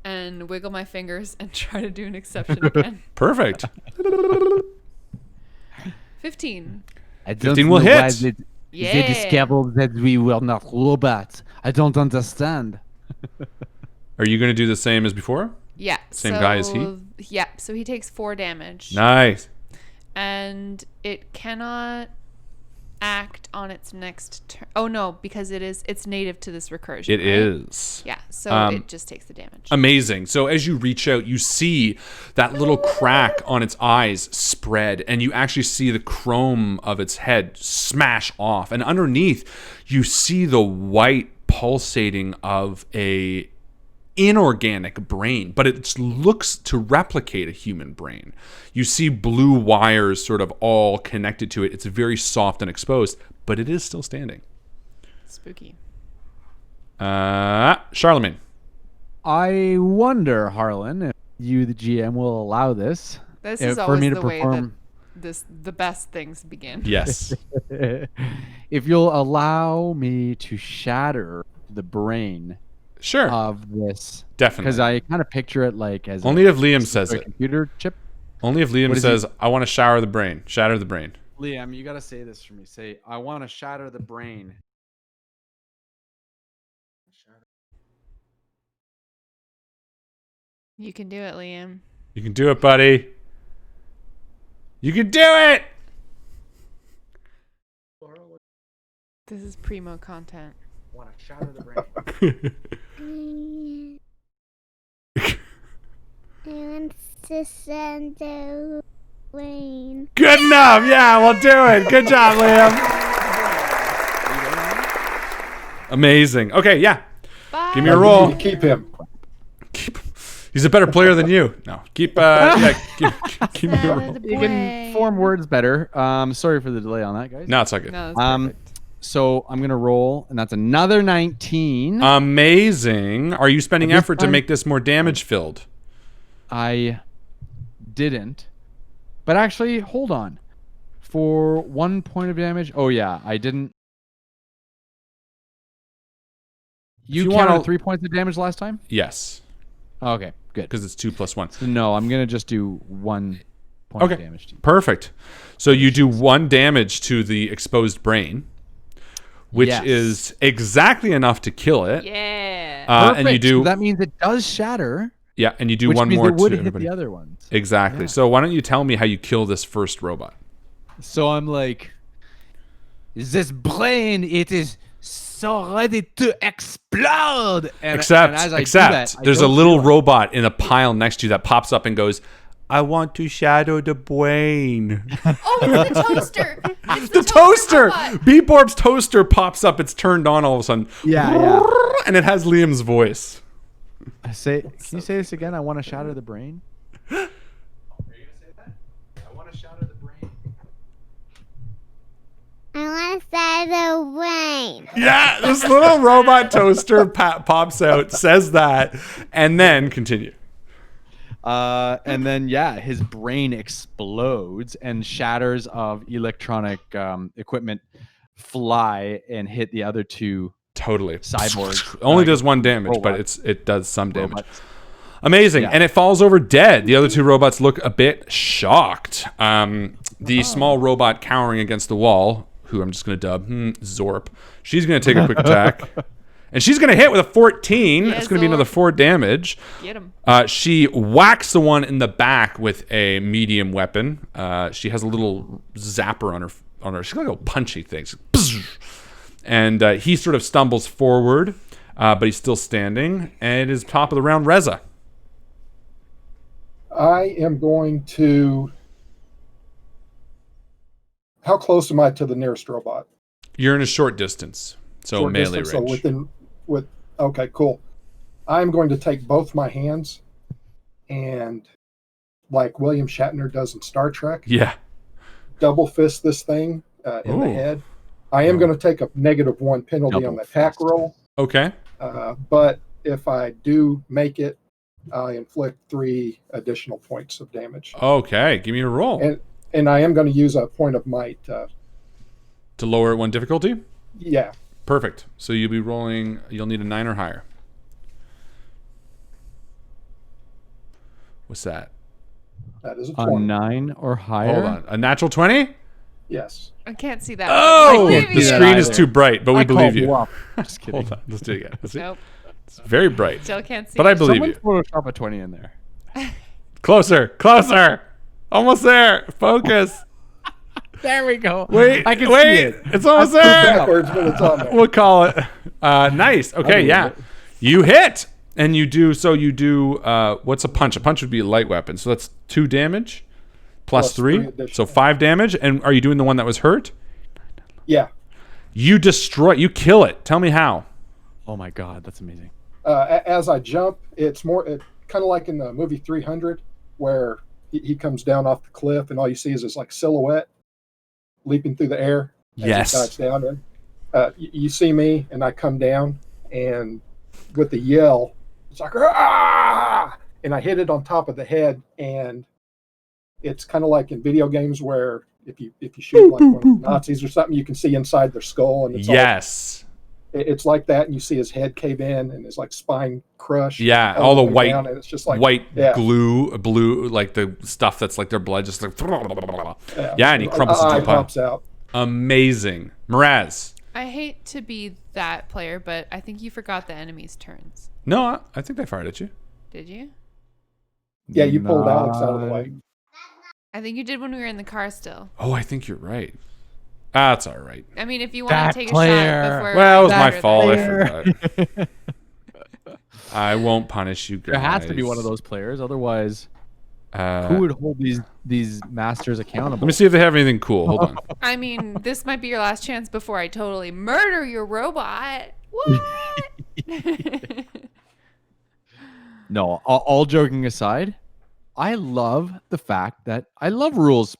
and wiggle my fingers and try to do an exception again. Perfect. 15. I 15 will hit. They Yeah. discovered that we were not robots. I don't understand. Are you going to do the same as before? Yeah. Same guy as he? Yeah. So he takes 4 damage. Nice. And it cannot act on its next turn. Oh no, because it's native to this recursion. It right? is. Yeah, so it just takes the damage. Amazing. So as you reach out, you see that little crack on its eyes spread, and you actually see the chrome of its head smash off. And underneath, you see the white pulsating of a inorganic brain, but it looks to replicate a human brain. You see blue wires sort of all connected to it. It's very soft and exposed, but it is still standing. Spooky. Charlemagne. I wonder, Harlan, if you, the GM, will allow this. This is for always me the to way perform. that the best things begin. Yes. If you'll allow me to shatter the brain Sure. of this, Definitely. because I kind of picture it like as Only if Liam says a it. computer chip. Only if Liam What is says, I want to shatter the brain. Shatter the brain. Liam, you got to say this for me. Say, I want to shatter the brain. You can do it, Liam. You can do it, buddy. You can do it! This is primo content. I want to shatter the brain. And to send the rain. Good enough. Yeah, we'll do it. Good job, Liam. Amazing. Okay, yeah. Bye. Give me a You roll. need to keep him. He's a better player than you. No, keep me a roll. You can form words better. Sorry for the delay on that, guys. No, it's not good. No, that's perfect. So I'm gonna roll, and that's another 19. Amazing. Are you spending This effort to time- make this more damage filled? I didn't, but actually, hold on. For 1 point of damage. Oh yeah, I didn't. You you counted wanna- 3 points of damage last time. Yes, Okay, good. because it's 2 + 1. So no, I'm gonna just do 1 point Okay. of damage to you. Perfect. So you do 1 damage to the exposed brain, which Yes. is exactly enough to kill it. Yeah. And you Perfect. do So that means it does shatter. yeah, and you do which one means more it would to hit everybody. the other ones. Exactly. Yeah. So why don't you tell me how you kill this first robot? So I'm like, this brain, it is so ready to explode. And Except, as I do that, I there's a don't little realize- robot in a pile next to you that pops up and goes, I want to shadow the brain. Oh, it's the toaster. It's The toaster! robot. Beep Orb's toaster pops up. It's turned on all of a sudden. Yeah. And it has Liam's voice. Can you say this again? I want to shatter the brain. Are you gonna say that? I want to shatter the brain. I want to start the rain. Yeah, this little robot toaster pops out, says that, and then continue. And then his brain explodes and shatters of electronic equipment fly and hit the other two Totally. cyborgs. Only does 1 damage, but robots. it does some damage. Robots. Amazing. Yeah. And it falls over dead. The other 2 robots look a bit shocked. The small robot cowering against the wall, who I'm just going to dub Zorp, she's going to take a quick attack. And she's going to hit with a 14. That's going to be Yes, another 4 damage. Get him. She whacks the one in the back with a medium weapon. She has a little zapper on her. She's got a little punchy thing. And he sort of stumbles forward, but he's still standing. And it is top of the round, Reza. I am going to. How close am I to the nearest robot? You're in a short distance, so Short melee distance, range. So okay, cool. I'm going to take both my hands and, like William Shatner does in Star Trek, Yeah. double fist this thing in the Ooh. head. I am going to take a -1 penalty Double on the attack fist. roll, Okay. but if I do make it, I inflict 3 additional points of damage. Okay. Give me a roll. And I am going to use a point of might. To lower 1 difficulty? Yeah. Perfect. So you'll be rolling, you'll need a 9 or higher. What's that? That is a A 20. 9 or higher. Hold on. A natural 20? Yes. I can't see that. Oh! I believe The you. screen is either. too bright, but we I call believe you. bluff. Just kidding. Hold on. Let's do it again. Let's see. Nope. It's very bright. Still can't see. But I it. believe Someone you. Photoshop a 20 in there. Closer. Closer. Almost there. Focus. There we go. Wait. I can wait. see it. It's almost It's there. backwards, but it's on there. We'll call it. Nice. Okay, believe yeah. it. You hit. And you do, what's a punch? A punch would be a light weapon. So that's 2 damage plus Plus three 3. additional. So 5 damage. And are you doing the one that was hurt? Yeah. You kill it. Tell me how. Oh my god, that's amazing. As I jump, it's kind of like in the movie 300, where he comes down off the cliff and all you see is this like silhouette leaping through the air as Yes. he dives down. And you see me, and I come down, and with the yell, it's like ah! And I hit it on top of the head, and it's kind of like in video games where if you shoot like one of the Nazis or something, you can see inside their skull, and Yes. it's like that, and you see his head cave in, and his like spine crush. Yeah, all the way white, down, and it's just like white yeah. blue, like the stuff that's like their blood, just like yeah, and he crumples Eye into a pile. pops out. Amazing, Mraz. I hate to be that player, but I think you forgot the enemy's turns. No, I think they fired at you. Did you? Yeah, you pulled Alex out of the way. I think you did when we were in the car still. Oh, I think you're right. That's all right. I mean, if you want That to take player. a shot before. Well, it was I my fire fault. I player. forgot. I won't punish you guys. There has to be one of those players, otherwise, who Who would hold these masters accountable? Let me see if they have anything cool. Hold on. I mean, this might be your last chance before I totally murder your robot. What? No, all joking aside, I love the fact that I love rules.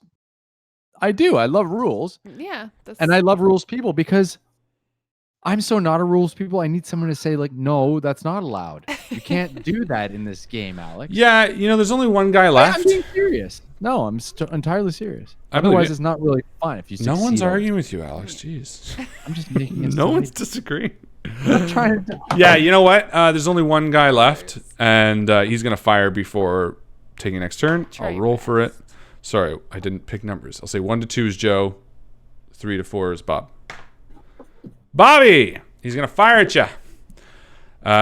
I do. I love rules. Yeah. That's, And I love rules people because I'm so not a rules people. I need someone to say, like, no, that's not allowed. You can't do that in this game, Alex. Yeah, there's only one guy I'm left. being serious. No, I'm entirely serious. I believe Otherwise, you. it's not really fun if you No one's succeed at it. arguing with you, Alex. Jeez. I'm just making it. No one's disagreeing. I'm trying to. Yeah, you know what? There's only one guy left, and he's going to fire before taking next turn. Try I'll your roll for it. Sorry, I didn't pick numbers. I'll say 1 to 2 is Joe, 3 to 4 is Bob. Bobby! He's going to fire at you.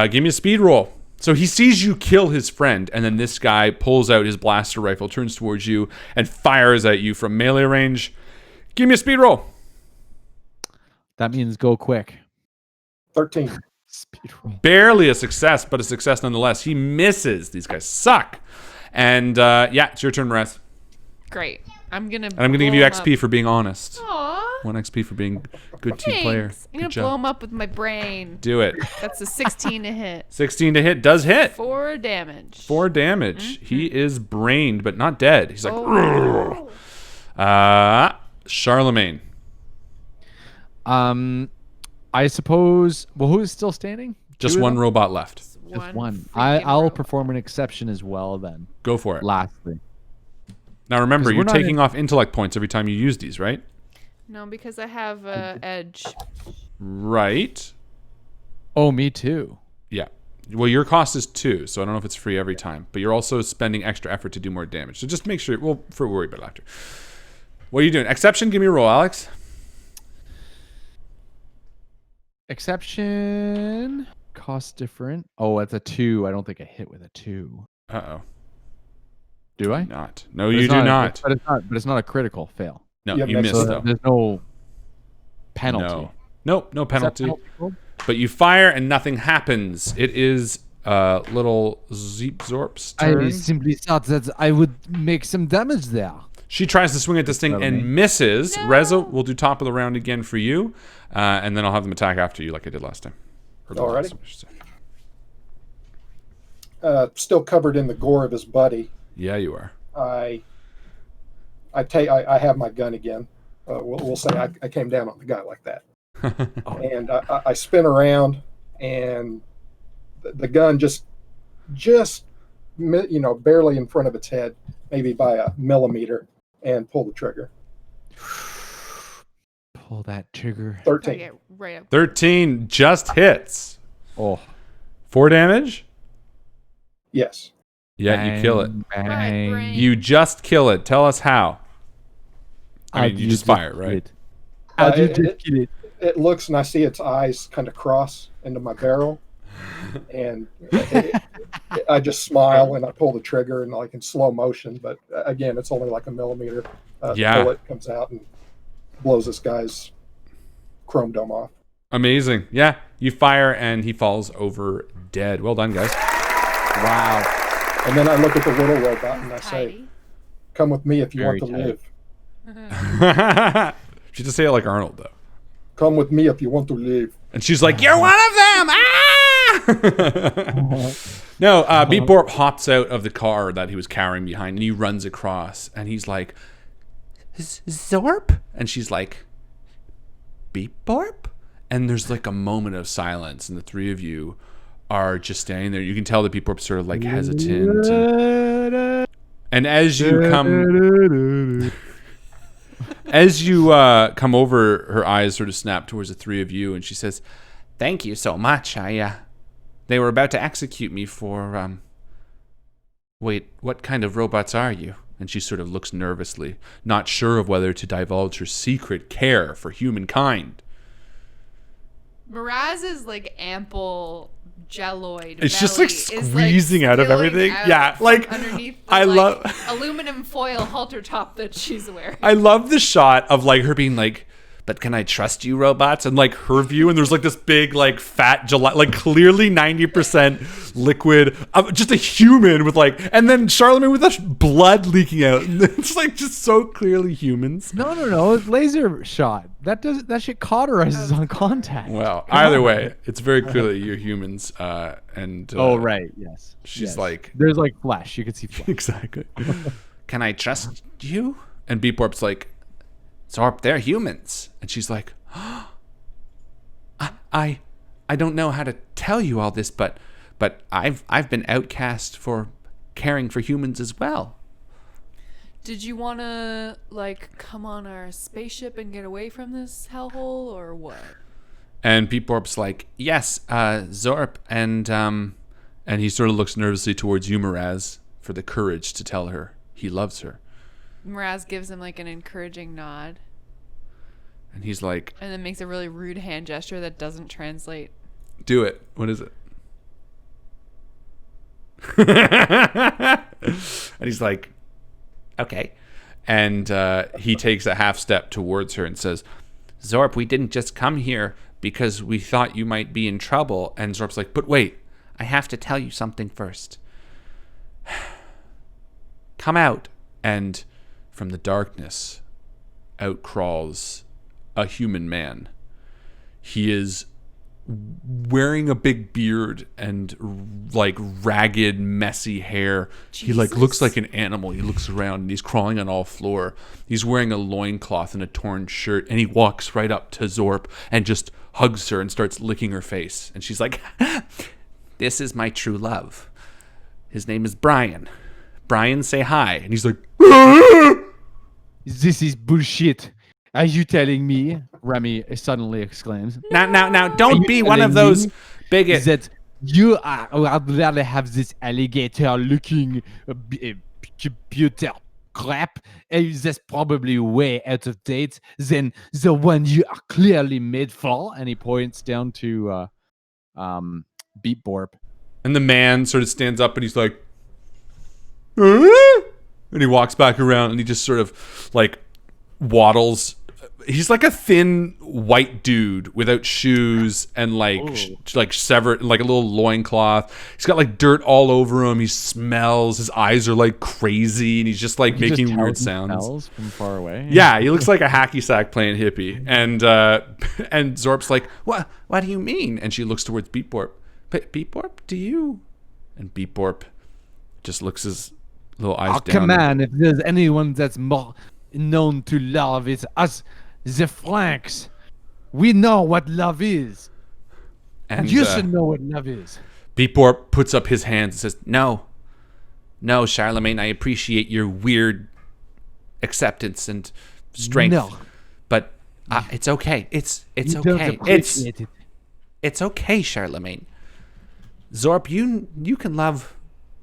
Give me a speed roll. So he sees you kill his friend, and then this guy pulls out his blaster rifle, turns towards you, and fires at you from melee range. Give me a speed roll. That means go quick. 13. Speed roll. Barely a success, but a success nonetheless. He misses. These guys suck. And yeah, it's your turn, Mraz. Great. I'm going to. And I'm going to give you XP for being honest. Aww. 1 XP for being a good team player. Thanks. I'm Good going to blow job. him up with my brain. Do it. That's a 16 to hit. 16 to hit. Does hit. 4 damage. 4 damage. He is brained, but not dead. He's like, Oh. Charlemagne. I suppose. Well, who is still standing? Just Two of one them? robot left. Just one. freaking I'll robot. perform an exception as well then. Go for it. Lastly. Now remember, 'Cause you're we're not taking in- off intellect points every time you use these, right? No, because I have edge. Right. Oh, me too. Yeah. Well, your cost is 2, so I don't know if it's free every time. But you're also spending extra effort to do more damage. So just make sure. We'll worry about it after. What are you doing? Exception? Give me a roll, Alex. Exception cost different. Oh, it's a 2. I don't think I hit with a 2. Uh-oh. Do I? Not. No, But you it's do not. not. But it's not a critical fail. No, Yeah, you makes missed sense. though. There's no penalty. No. Nope, no Is that penalty. called? But you fire and nothing happens. It is little Zeep Zorp's turn. I simply thought that I would make some damage there. She tries to swing at this thing That's and me. misses. No. Reza, we'll do top of the round again for you. And then I'll have them attack after you like I did last time. Or the Alrighty. last time, I should say. Still covered in the gore of his buddy. Yeah, you are. I have my gun again. We'll say I came down on the guy like that, and I spin around, and the gun just barely in front of its head, maybe by a millimeter, and pull the trigger. Pull that trigger. 13. Get right up. 13 just hits. Oh. 4 damage? Yes. Yeah, you kill it. Right brain. You just kill it. Tell us how. I mean, you just fire, right? How do you It- just kill it? It looks, and I see its eyes kind of cross into my barrel, and I just smile and I pull the trigger, and like in slow motion. But again, it's only like a millimeter. Yeah. The bullet comes out and blows this guy's chrome dome off. Amazing. Yeah, you fire and he falls over dead. Well done, guys. Wow. And then I look at the little robot and I say, Tidy. "Come with me if you Very want to tight. live. She just say it like Arnold, though. Come with me if you want to live." And she's like, "You're one of them!" Ah! No, Beep Borp hops out of the car that he was carrying behind, and he runs across, and he's like, "Zorp?" And she's like, "Beep Borp?" And there's like a moment of silence, and the three of you are just standing there. You can tell that Beep Borp's sort of like hesitant. And as you come... As you come over, her eyes sort of snap towards the three of you, and she says, "Thank you so much. They were about to execute me for, Wait, what kind of robots are you?" And she sort of looks nervously, not sure of whether to divulge her secret care for humankind. Miraz's like ample jelloid. It's just, belly like, is, squeezing out of spilling everything. out Yeah, from like, underneath the, I like, love- aluminum foil halter top that she's wearing. I love the shot of like her being like, "But can I trust you, robots?" And like her view, and there's like this big like fat gelatin, like clearly 90% liquid, just a human with like, and then Charlemagne with the blood leaking out. And it's like just so clearly humans. No. It's laser shot. That shit cauterizes on contact. Well, either way, it's very clearly you're humans. And Oh right, yes. she's Yes. like, There's like flash. You can see flash. exactly. "Can I trust you?" And Beep Borp's like, "Zorp, they're humans." And she's like, I don't know how to tell you all this, but I've been outcast for caring for humans as well." Did you want to like come on our spaceship and get away from this hellhole or what? And Beep Borp's like, "Yes, Zorp," and he sort of looks nervously towards you, Miraz, for the courage to tell her he loves her. Miraz gives him like an encouraging nod And he's like, and then makes a really rude hand gesture that doesn't translate. "Do it. What is it?" And he's like, "Okay." And he takes a half step towards her and says, "Zorp, we didn't just come here because we thought you might be in trouble." And Zorp's like, "But wait, I have to tell you something first. Come out." And from the darkness, out crawls a human man. He is wearing a big beard and like ragged, messy hair. He like looks like an animal. He looks around and he's crawling on all four. He's wearing a loincloth and a torn shirt, and he walks right up to Zorp and just hugs her and starts licking her face. And she's like, "This is my true love. His name is Brian. Brian, say hi." And he's like, This is bullshit. Are you telling me? Remy suddenly exclaims. Now, don't be one of those bigots. That you are rather have this alligator-looking computer clap, that's probably way out of date than the one you are clearly made for. And he points down to Beep Borp. And the man sort of stands up and he's like, "Huh?" And he walks back around and he just sort of like waddles. He's like a thin white dude without shoes and like like severed, like a little loincloth. He's got like dirt all over him. He smells. His eyes are like crazy, and he's just like making weird sounds from far away. Yeah, he looks like a hacky sack playing hippie. And Zorp's like, "What do you mean?" And she looks towards Beep Borp. Beep Borp, do you? And Beep Borp just looks his little eyes down. Come on, if there's anyone that's more known to love, it's us, the Franks. We know what love is. And you should know what love is. Beep Borp puts up his hands and says, No, Charlemagne, I appreciate your weird acceptance and strength. No. But it's okay. It's You okay. don't appreciate it. It's okay, Charlemagne. Zorp, you can love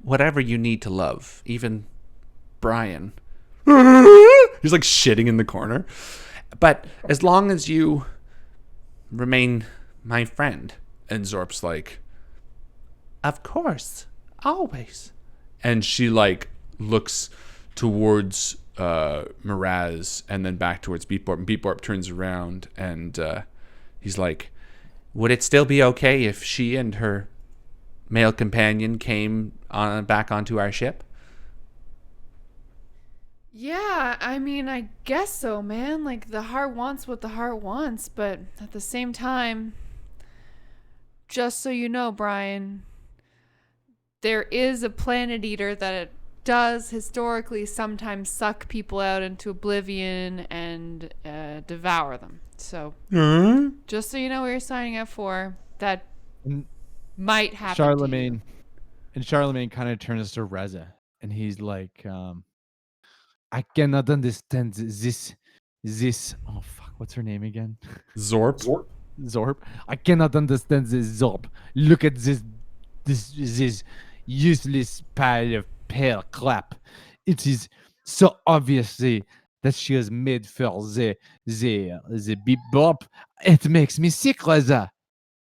whatever you need to love, even Brian. He's like shitting in the corner. But as long as you remain my friend. And Zorp's like, Of course. Always. and she like looks towards Miraz and then back towards Beep Borp. And Beep Borp turns around and he's like, Would it still be okay if she and her male companion came back onto our ship? Yeah, I mean, I guess so, man. Like, the heart wants what the heart wants, but at the same time, just so you know, Brian, there is a planet eater that it does historically sometimes suck people out into oblivion and devour them. So, just so you know what you're signing up for, that might happen. Charlemagne kind of turns to Reza and he's like, I cannot understand this. Oh fuck, what's her name again? Zorp. Zorp. I cannot understand this Zorp. Look at this useless pile of pale crap. It is so obviously that she was made for the Beep Borp. It makes me sick, Reza.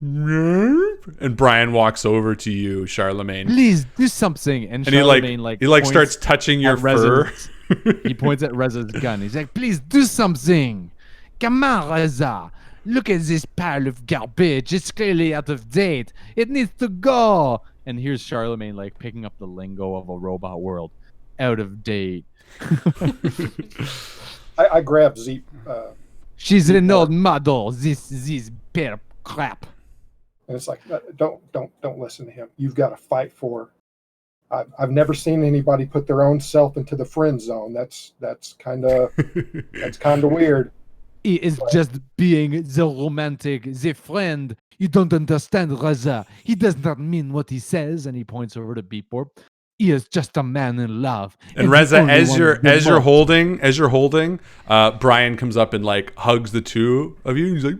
And Brian walks over to you, Charlemagne. Please do something. And he Charlemagne like starts touching your fur. He points at Reza's gun. He's like, please do something. Come on, Reza. Look at this pile of garbage. It's clearly out of date. It needs to go. And here's Charlemagne like picking up the lingo of a robot world. Out of date. I grabbed Zeep. She's an old model. This pair of crap. And it's like, don't listen to him. You've got to fight for. I've never seen anybody put their own self into the friend zone. That's kind of weird. He is just being the romantic, the friend. You don't understand, Reza. He does not mean what he says. And he points over to Beep Borp. He is just a man in love. And Reza, as you're holding, Brian comes up and like hugs the two of you. And he's like,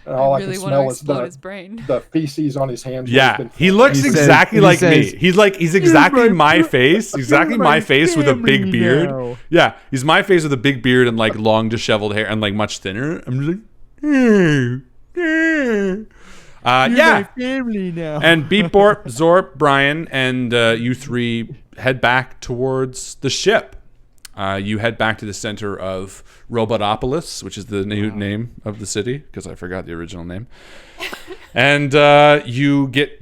and all I really can want to smell is explode his brain. the feces on his hands. yeah, he looks exactly like me. He's exactly my face, with a big beard. Now. Yeah, he's my face with a big beard and like long disheveled hair and like much thinner. I'm just like, yeah. My family now. And Beep Borp, Zorp, Brian, and you three head back towards the ship. You head back to the center of Robotopolis, which is the new name of the city, because I forgot the original name. And you get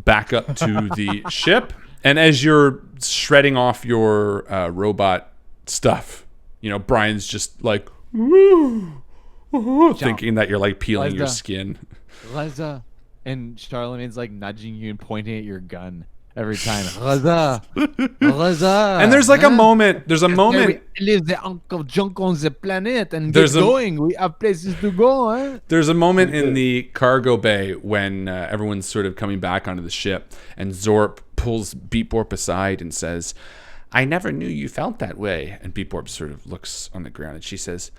back up to the ship. And as you're shredding off your robot stuff, you know, Brian's just like, thinking that you're like peeling your skin. Reza. And Charlemagne's like nudging you and pointing at your gun. Every time, Reza. And there's like a moment. There's a moment. We leave the uncle junk on the planet and get going. We have places to go, huh? There's a moment in the cargo bay when everyone's sort of coming back onto the ship, and Zorp pulls Beep Borp aside and says, I never knew you felt that way. and Beep Borp sort of looks on the ground and she says,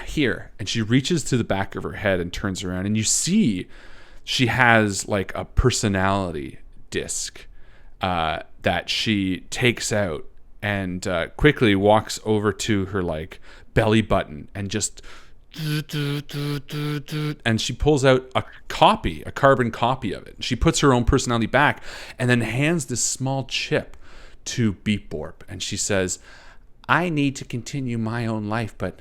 here. And she reaches to the back of her head and turns around, and you see she has like a personality disc that she takes out and quickly walks over to her like belly button and just and she pulls out a carbon copy of it. She puts her own personality back and then hands this small chip to Beep Borp, and she says, I need to continue my own life, but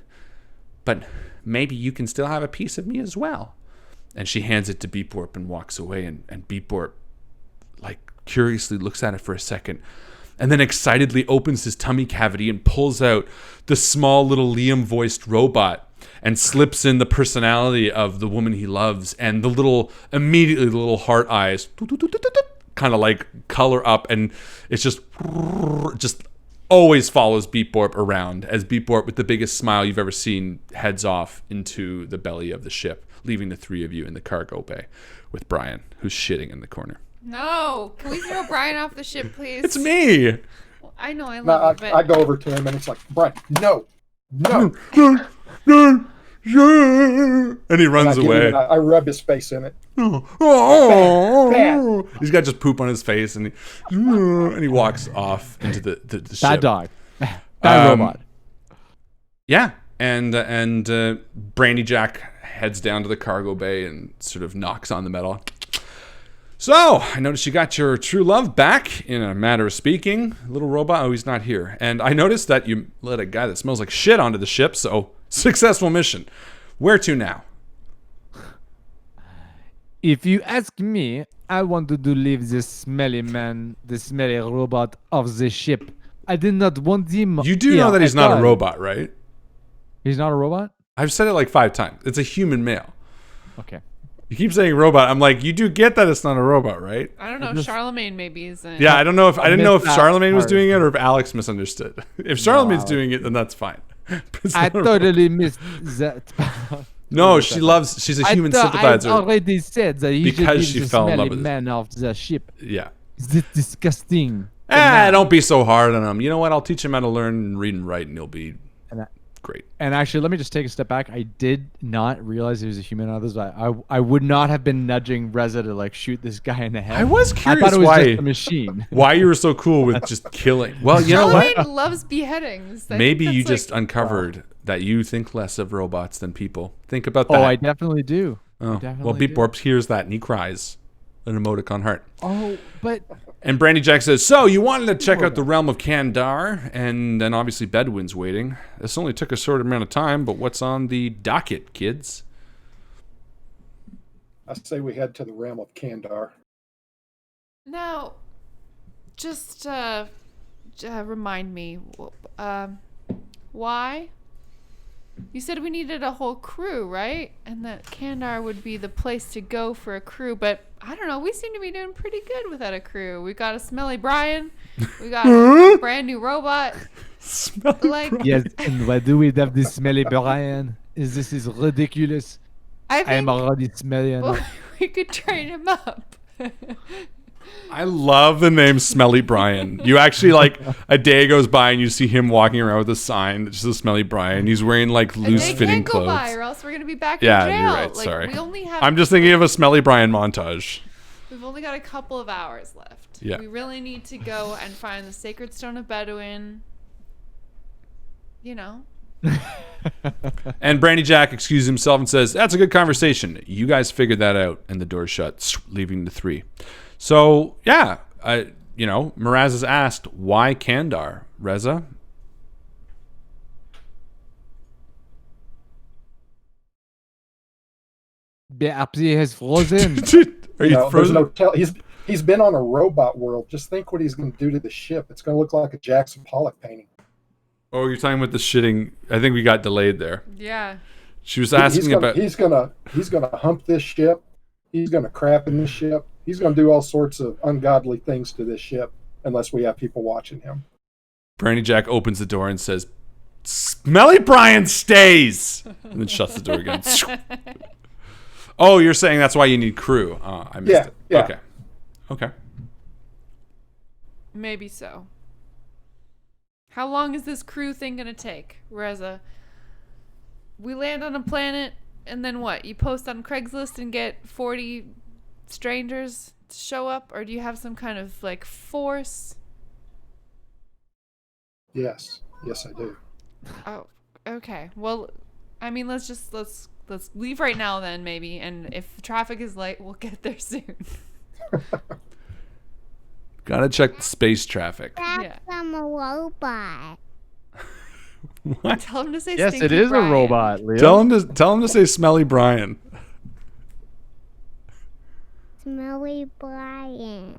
maybe you can still have a piece of me as well. And she hands it to Beep Borp and walks away, and Beep Borp like curiously looks at it for a second and then excitedly opens his tummy cavity and pulls out the small little Liam voiced robot and slips in the personality of the woman he loves, and the little heart eyes kind of like color up, and it's just always follows Beep Borp around as Beep Borp, with the biggest smile you've ever seen, heads off into the belly of the ship, leaving the three of you in the cargo bay with Brian, who's shitting in the corner. No, can we throw Brian off the ship, please? It's me. I know, I No, love it, but I go over to him and it's like, Brian, no. And he runs away. I rub his face in it. Oh, he's got just poop on his face, and he walks off into the ship. Bad dog. Bad robot. Yeah, and Brandy Jack heads down to the cargo bay and sort of knocks on the metal. So, I noticed you got your true love back, in a matter of speaking. Little robot, oh, he's not here. And I noticed that you let a guy that smells like shit onto the ship, so successful mission. Where to now? If you ask me, I wanted to leave the smelly robot off the ship. I did not want him. You do know that he's not a robot, right? He's not a robot? I've said it like 5 times. It's a human male. Okay. You keep saying robot. I'm like, you do get that it's not a robot, right? I don't know. Charlemagne maybe isn't. Yeah, I didn't know if Charlemagne was part. doing it or if Alex misunderstood. If Charlemagne's doing it, then that's fine. I totally missed that. No, she's a human sympathizer. I already said that he Because should she be the fell in love smelly with man off the ship. Yeah. It's disgusting. Don't be so hard on him. You know what? I'll teach him how to learn and read and write, and he'll be great. And actually, let me just take a step back. I did not realize he was a human on this. I would not have been nudging Reza to like shoot this guy in the head. I was curious I thought it was why just a machine. why you were so cool with just killing. Well, you know what? Charlemagne loves beheadings. I Maybe think you that's, just uncovered that you think less of robots than people. Think about that. Oh, I definitely do. Oh, definitely well, Beep do. Borp hears that and he cries. An emoticon heart. Oh, but And Brandy Jack says, so you wanted to check out the realm of Kandar, and then obviously Bedouin's waiting. This only took a short amount of time, but what's on the docket, kids? I say we head to the realm of Kandar. Now, just remind me, why? You said we needed a whole crew, right? And that Kandar would be the place to go for a crew, but I don't know. We seem to be doing pretty good without a crew. We got a smelly Brian. We got a brand new robot. yes, and why do we have this smelly Brian? This is ridiculous. I am think already smelly enough. we could train him up. I love the name Smelly Brian. You actually, like, a day goes by and you see him walking around with a sign that just says Smelly Brian. He's wearing, like, loose-fitting clothes. They can't go by or else we're going to be back Yeah, in jail. you're right. Like, Sorry. we only have, I'm just thinking of a Smelly Brian montage. We've only got a couple of hours left. Yeah. We really need to go and find the Sacred Stone of Bedouin. You know. And Brandy Jack excuses himself and says, that's a good conversation. You guys figured that out. And the door shut, leaving the 3. So, yeah, Miraz has asked, why Kandar? Reza? He has frozen. Are you frozen? He's been on a robot world. Just think what he's going to do to the ship. It's going to look like a Jackson Pollock painting. Oh, you're talking about the shitting. I think we got delayed there. Yeah. She was asking about... He's gonna hump this ship. He's going to crap in this ship. He's going to do all sorts of ungodly things to this ship unless we have people watching him. Brandy Jack opens the door and says, Smelly Brian stays! And then shuts the door again. Oh, you're saying that's why you need crew. I missed it. Yeah. Okay. Maybe so. How long is this crew thing going to take, Reza? We land on a planet, and then what? You post on Craigslist and get 40 strangers show up, or do you have some kind of like force? Yes, I do. Oh, okay. Well, I mean, let's leave right now then, maybe. And if traffic is light, we'll get there soon. Gotta check the space traffic. That's Yeah. from a robot. What? Tell him to say. Yes, Stinky it is Brian. a robot, Leo. Tell him to say Smelly Brian. Smelly Brian.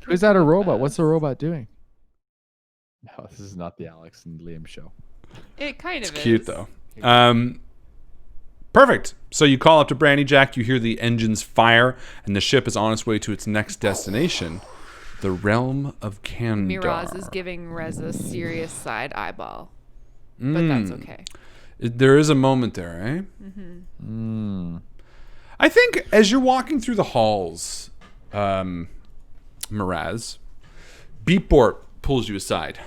Who's that a robot? What's the robot doing? No, this is not the Alex and Liam show. It kind It's of is. cute though. Perfect. So you call up to Brandy Jack, you hear the engines fire, and the ship is on its way to its next destination, the realm of Kandar. Miraz is giving Rez a serious side eyeball, but that's okay. There is a moment there, eh? I think as you're walking through the halls, Miraz, Beepbort pulls you aside.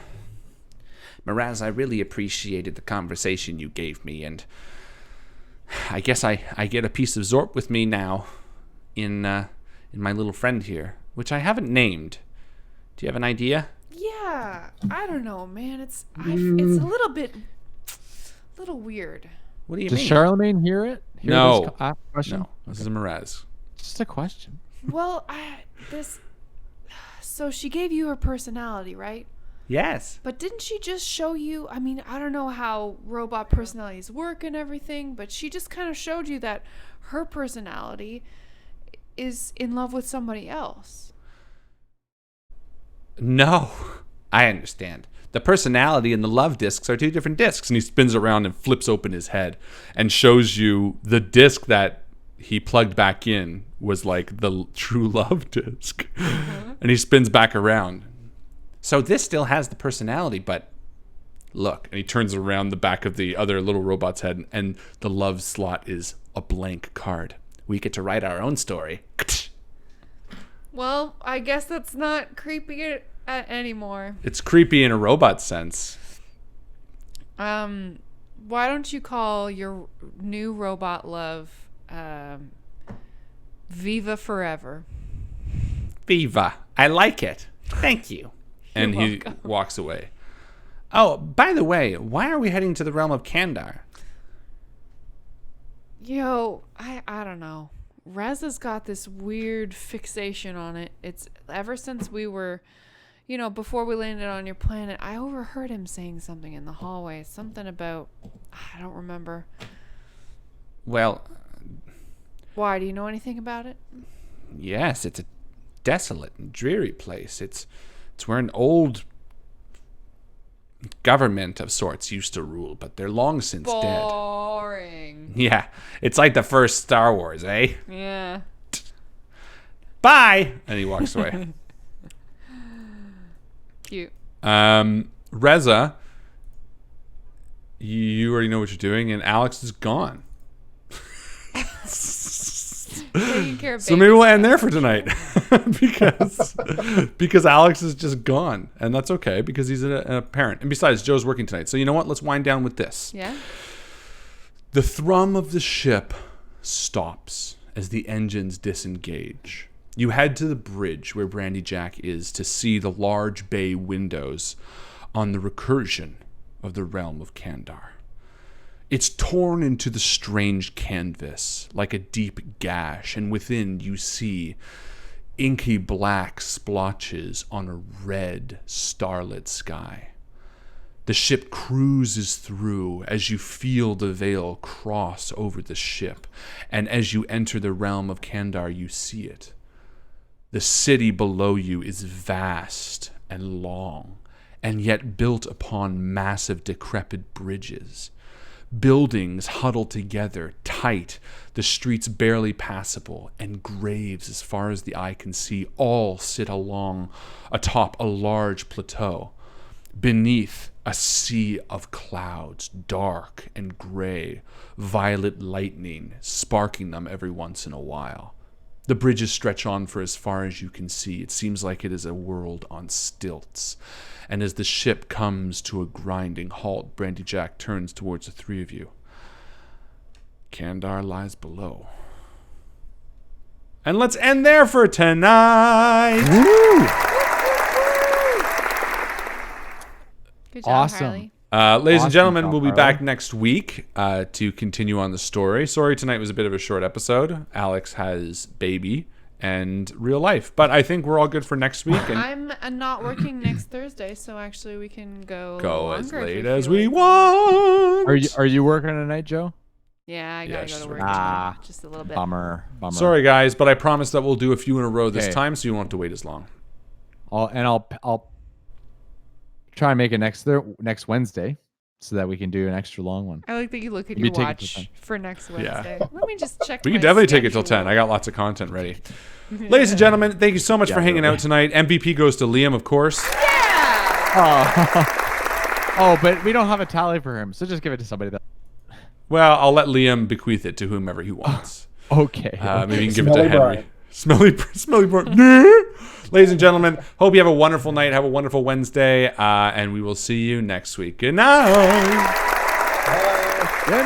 Miraz, I really appreciated the conversation you gave me, and I guess I get a piece of Zorp with me now in my little friend here, which I haven't named. Do you have an idea? Yeah, I don't know, man. It's a little weird. What do you Does mean? Charlemagne hear it? No. Question? No, this is a Miraz. Just a question. Well, so she gave you her personality, right? Yes. But didn't she just show you? I mean, I don't know how robot personalities work and everything, but she just kind of showed you that her personality is in love with somebody else. No, I understand. The personality and the love discs are two different discs. And he spins around and flips open his head and shows you the disc that he plugged back in was like the true love disc. And he spins back around. So this still has the personality, but Look, and he turns around the back of the other little robot's head, and the love slot is a blank card. we get to write our own story. Well, I guess that's not creepy anymore. It's creepy in a robot sense. Why don't you call your new robot love Viva Forever? Viva. I like it. Thank you. And You're he welcome. walks away. Oh, by the way, why are we heading to the realm of Kandar? Yo, I don't know. Rez has got this weird fixation on it. It's ever since we were, before we landed on your planet, I overheard him saying something in the hallway. Something about, I don't remember. Well, Why? Do you know anything about it? yes, it's a desolate and dreary place. It's where an old government of sorts used to rule, but they're long since dead. Boring. Yeah, it's like the first Star Wars, eh? Yeah. Bye! And he walks away. Cute. Reza, you already know what you're doing, and Alex is gone. Taking care of So maybe we'll end there for tonight, because Alex is just gone, and that's okay because he's a parent. And besides, Joe's working tonight, so you know what? Let's wind down with this. Yeah. The thrum of the ship stops as the engines disengage. You head to the bridge where Brandy Jack is to see the large bay windows on the recursion of the realm of Kandar. It's torn into the strange canvas like a deep gash, and within you see inky black splotches on a red starlit sky. The ship cruises through as you feel the veil cross over the ship, and as you enter the realm of Kandar, you see it. The city below you is vast and long, and yet built upon massive decrepit bridges. Buildings huddled together, tight, the streets barely passable, and graves as far as the eye can see all sit atop a large plateau. Beneath, a sea of clouds, dark and gray, violet lightning sparking them every once in a while. The bridges stretch on for as far as you can see. It seems like it is a world on stilts. And as the ship comes to a grinding halt, Brandy Jack turns towards the three of you. Kandar lies below. And let's end there for tonight. Good job, Awesome. Harley. Ladies and Awesome gentlemen, job, we'll be Harley. back next week to continue on the story. Sorry, tonight was a bit of a short episode. Alex has baby and real life. But I think we're all good for next week. And I'm not working next Thursday, so actually we can go as longer if late you as feel we like. want. Are you working tonight, Joe? Yeah, I gotta Yeah, go she's to work working tonight. just a little bit. Bummer. Sorry, guys, but I promise that we'll do a few in a row this Okay. time, so you won't have to wait as long. I'll try and make it next Wednesday, so that we can do an extra long one. I like that you look at Maybe your take it till watch 10. for next Yeah. Wednesday. Let me just check. We can my definitely take it till 10. schedule. I got lots of content ready. Ladies and gentlemen, thank you so much for hanging out tonight. MVP goes to Liam, of course. Oh, but we don't have a tally for him, so just give it to somebody that. Well, I'll let Liam bequeath it to whomever he wants. Okay. Maybe you can give it Smelly to Henry. Brian. Smelly Brian. Ladies and gentlemen, hope you have a wonderful night. Have a wonderful Wednesday. And we will see you next week. Good night. Yeah,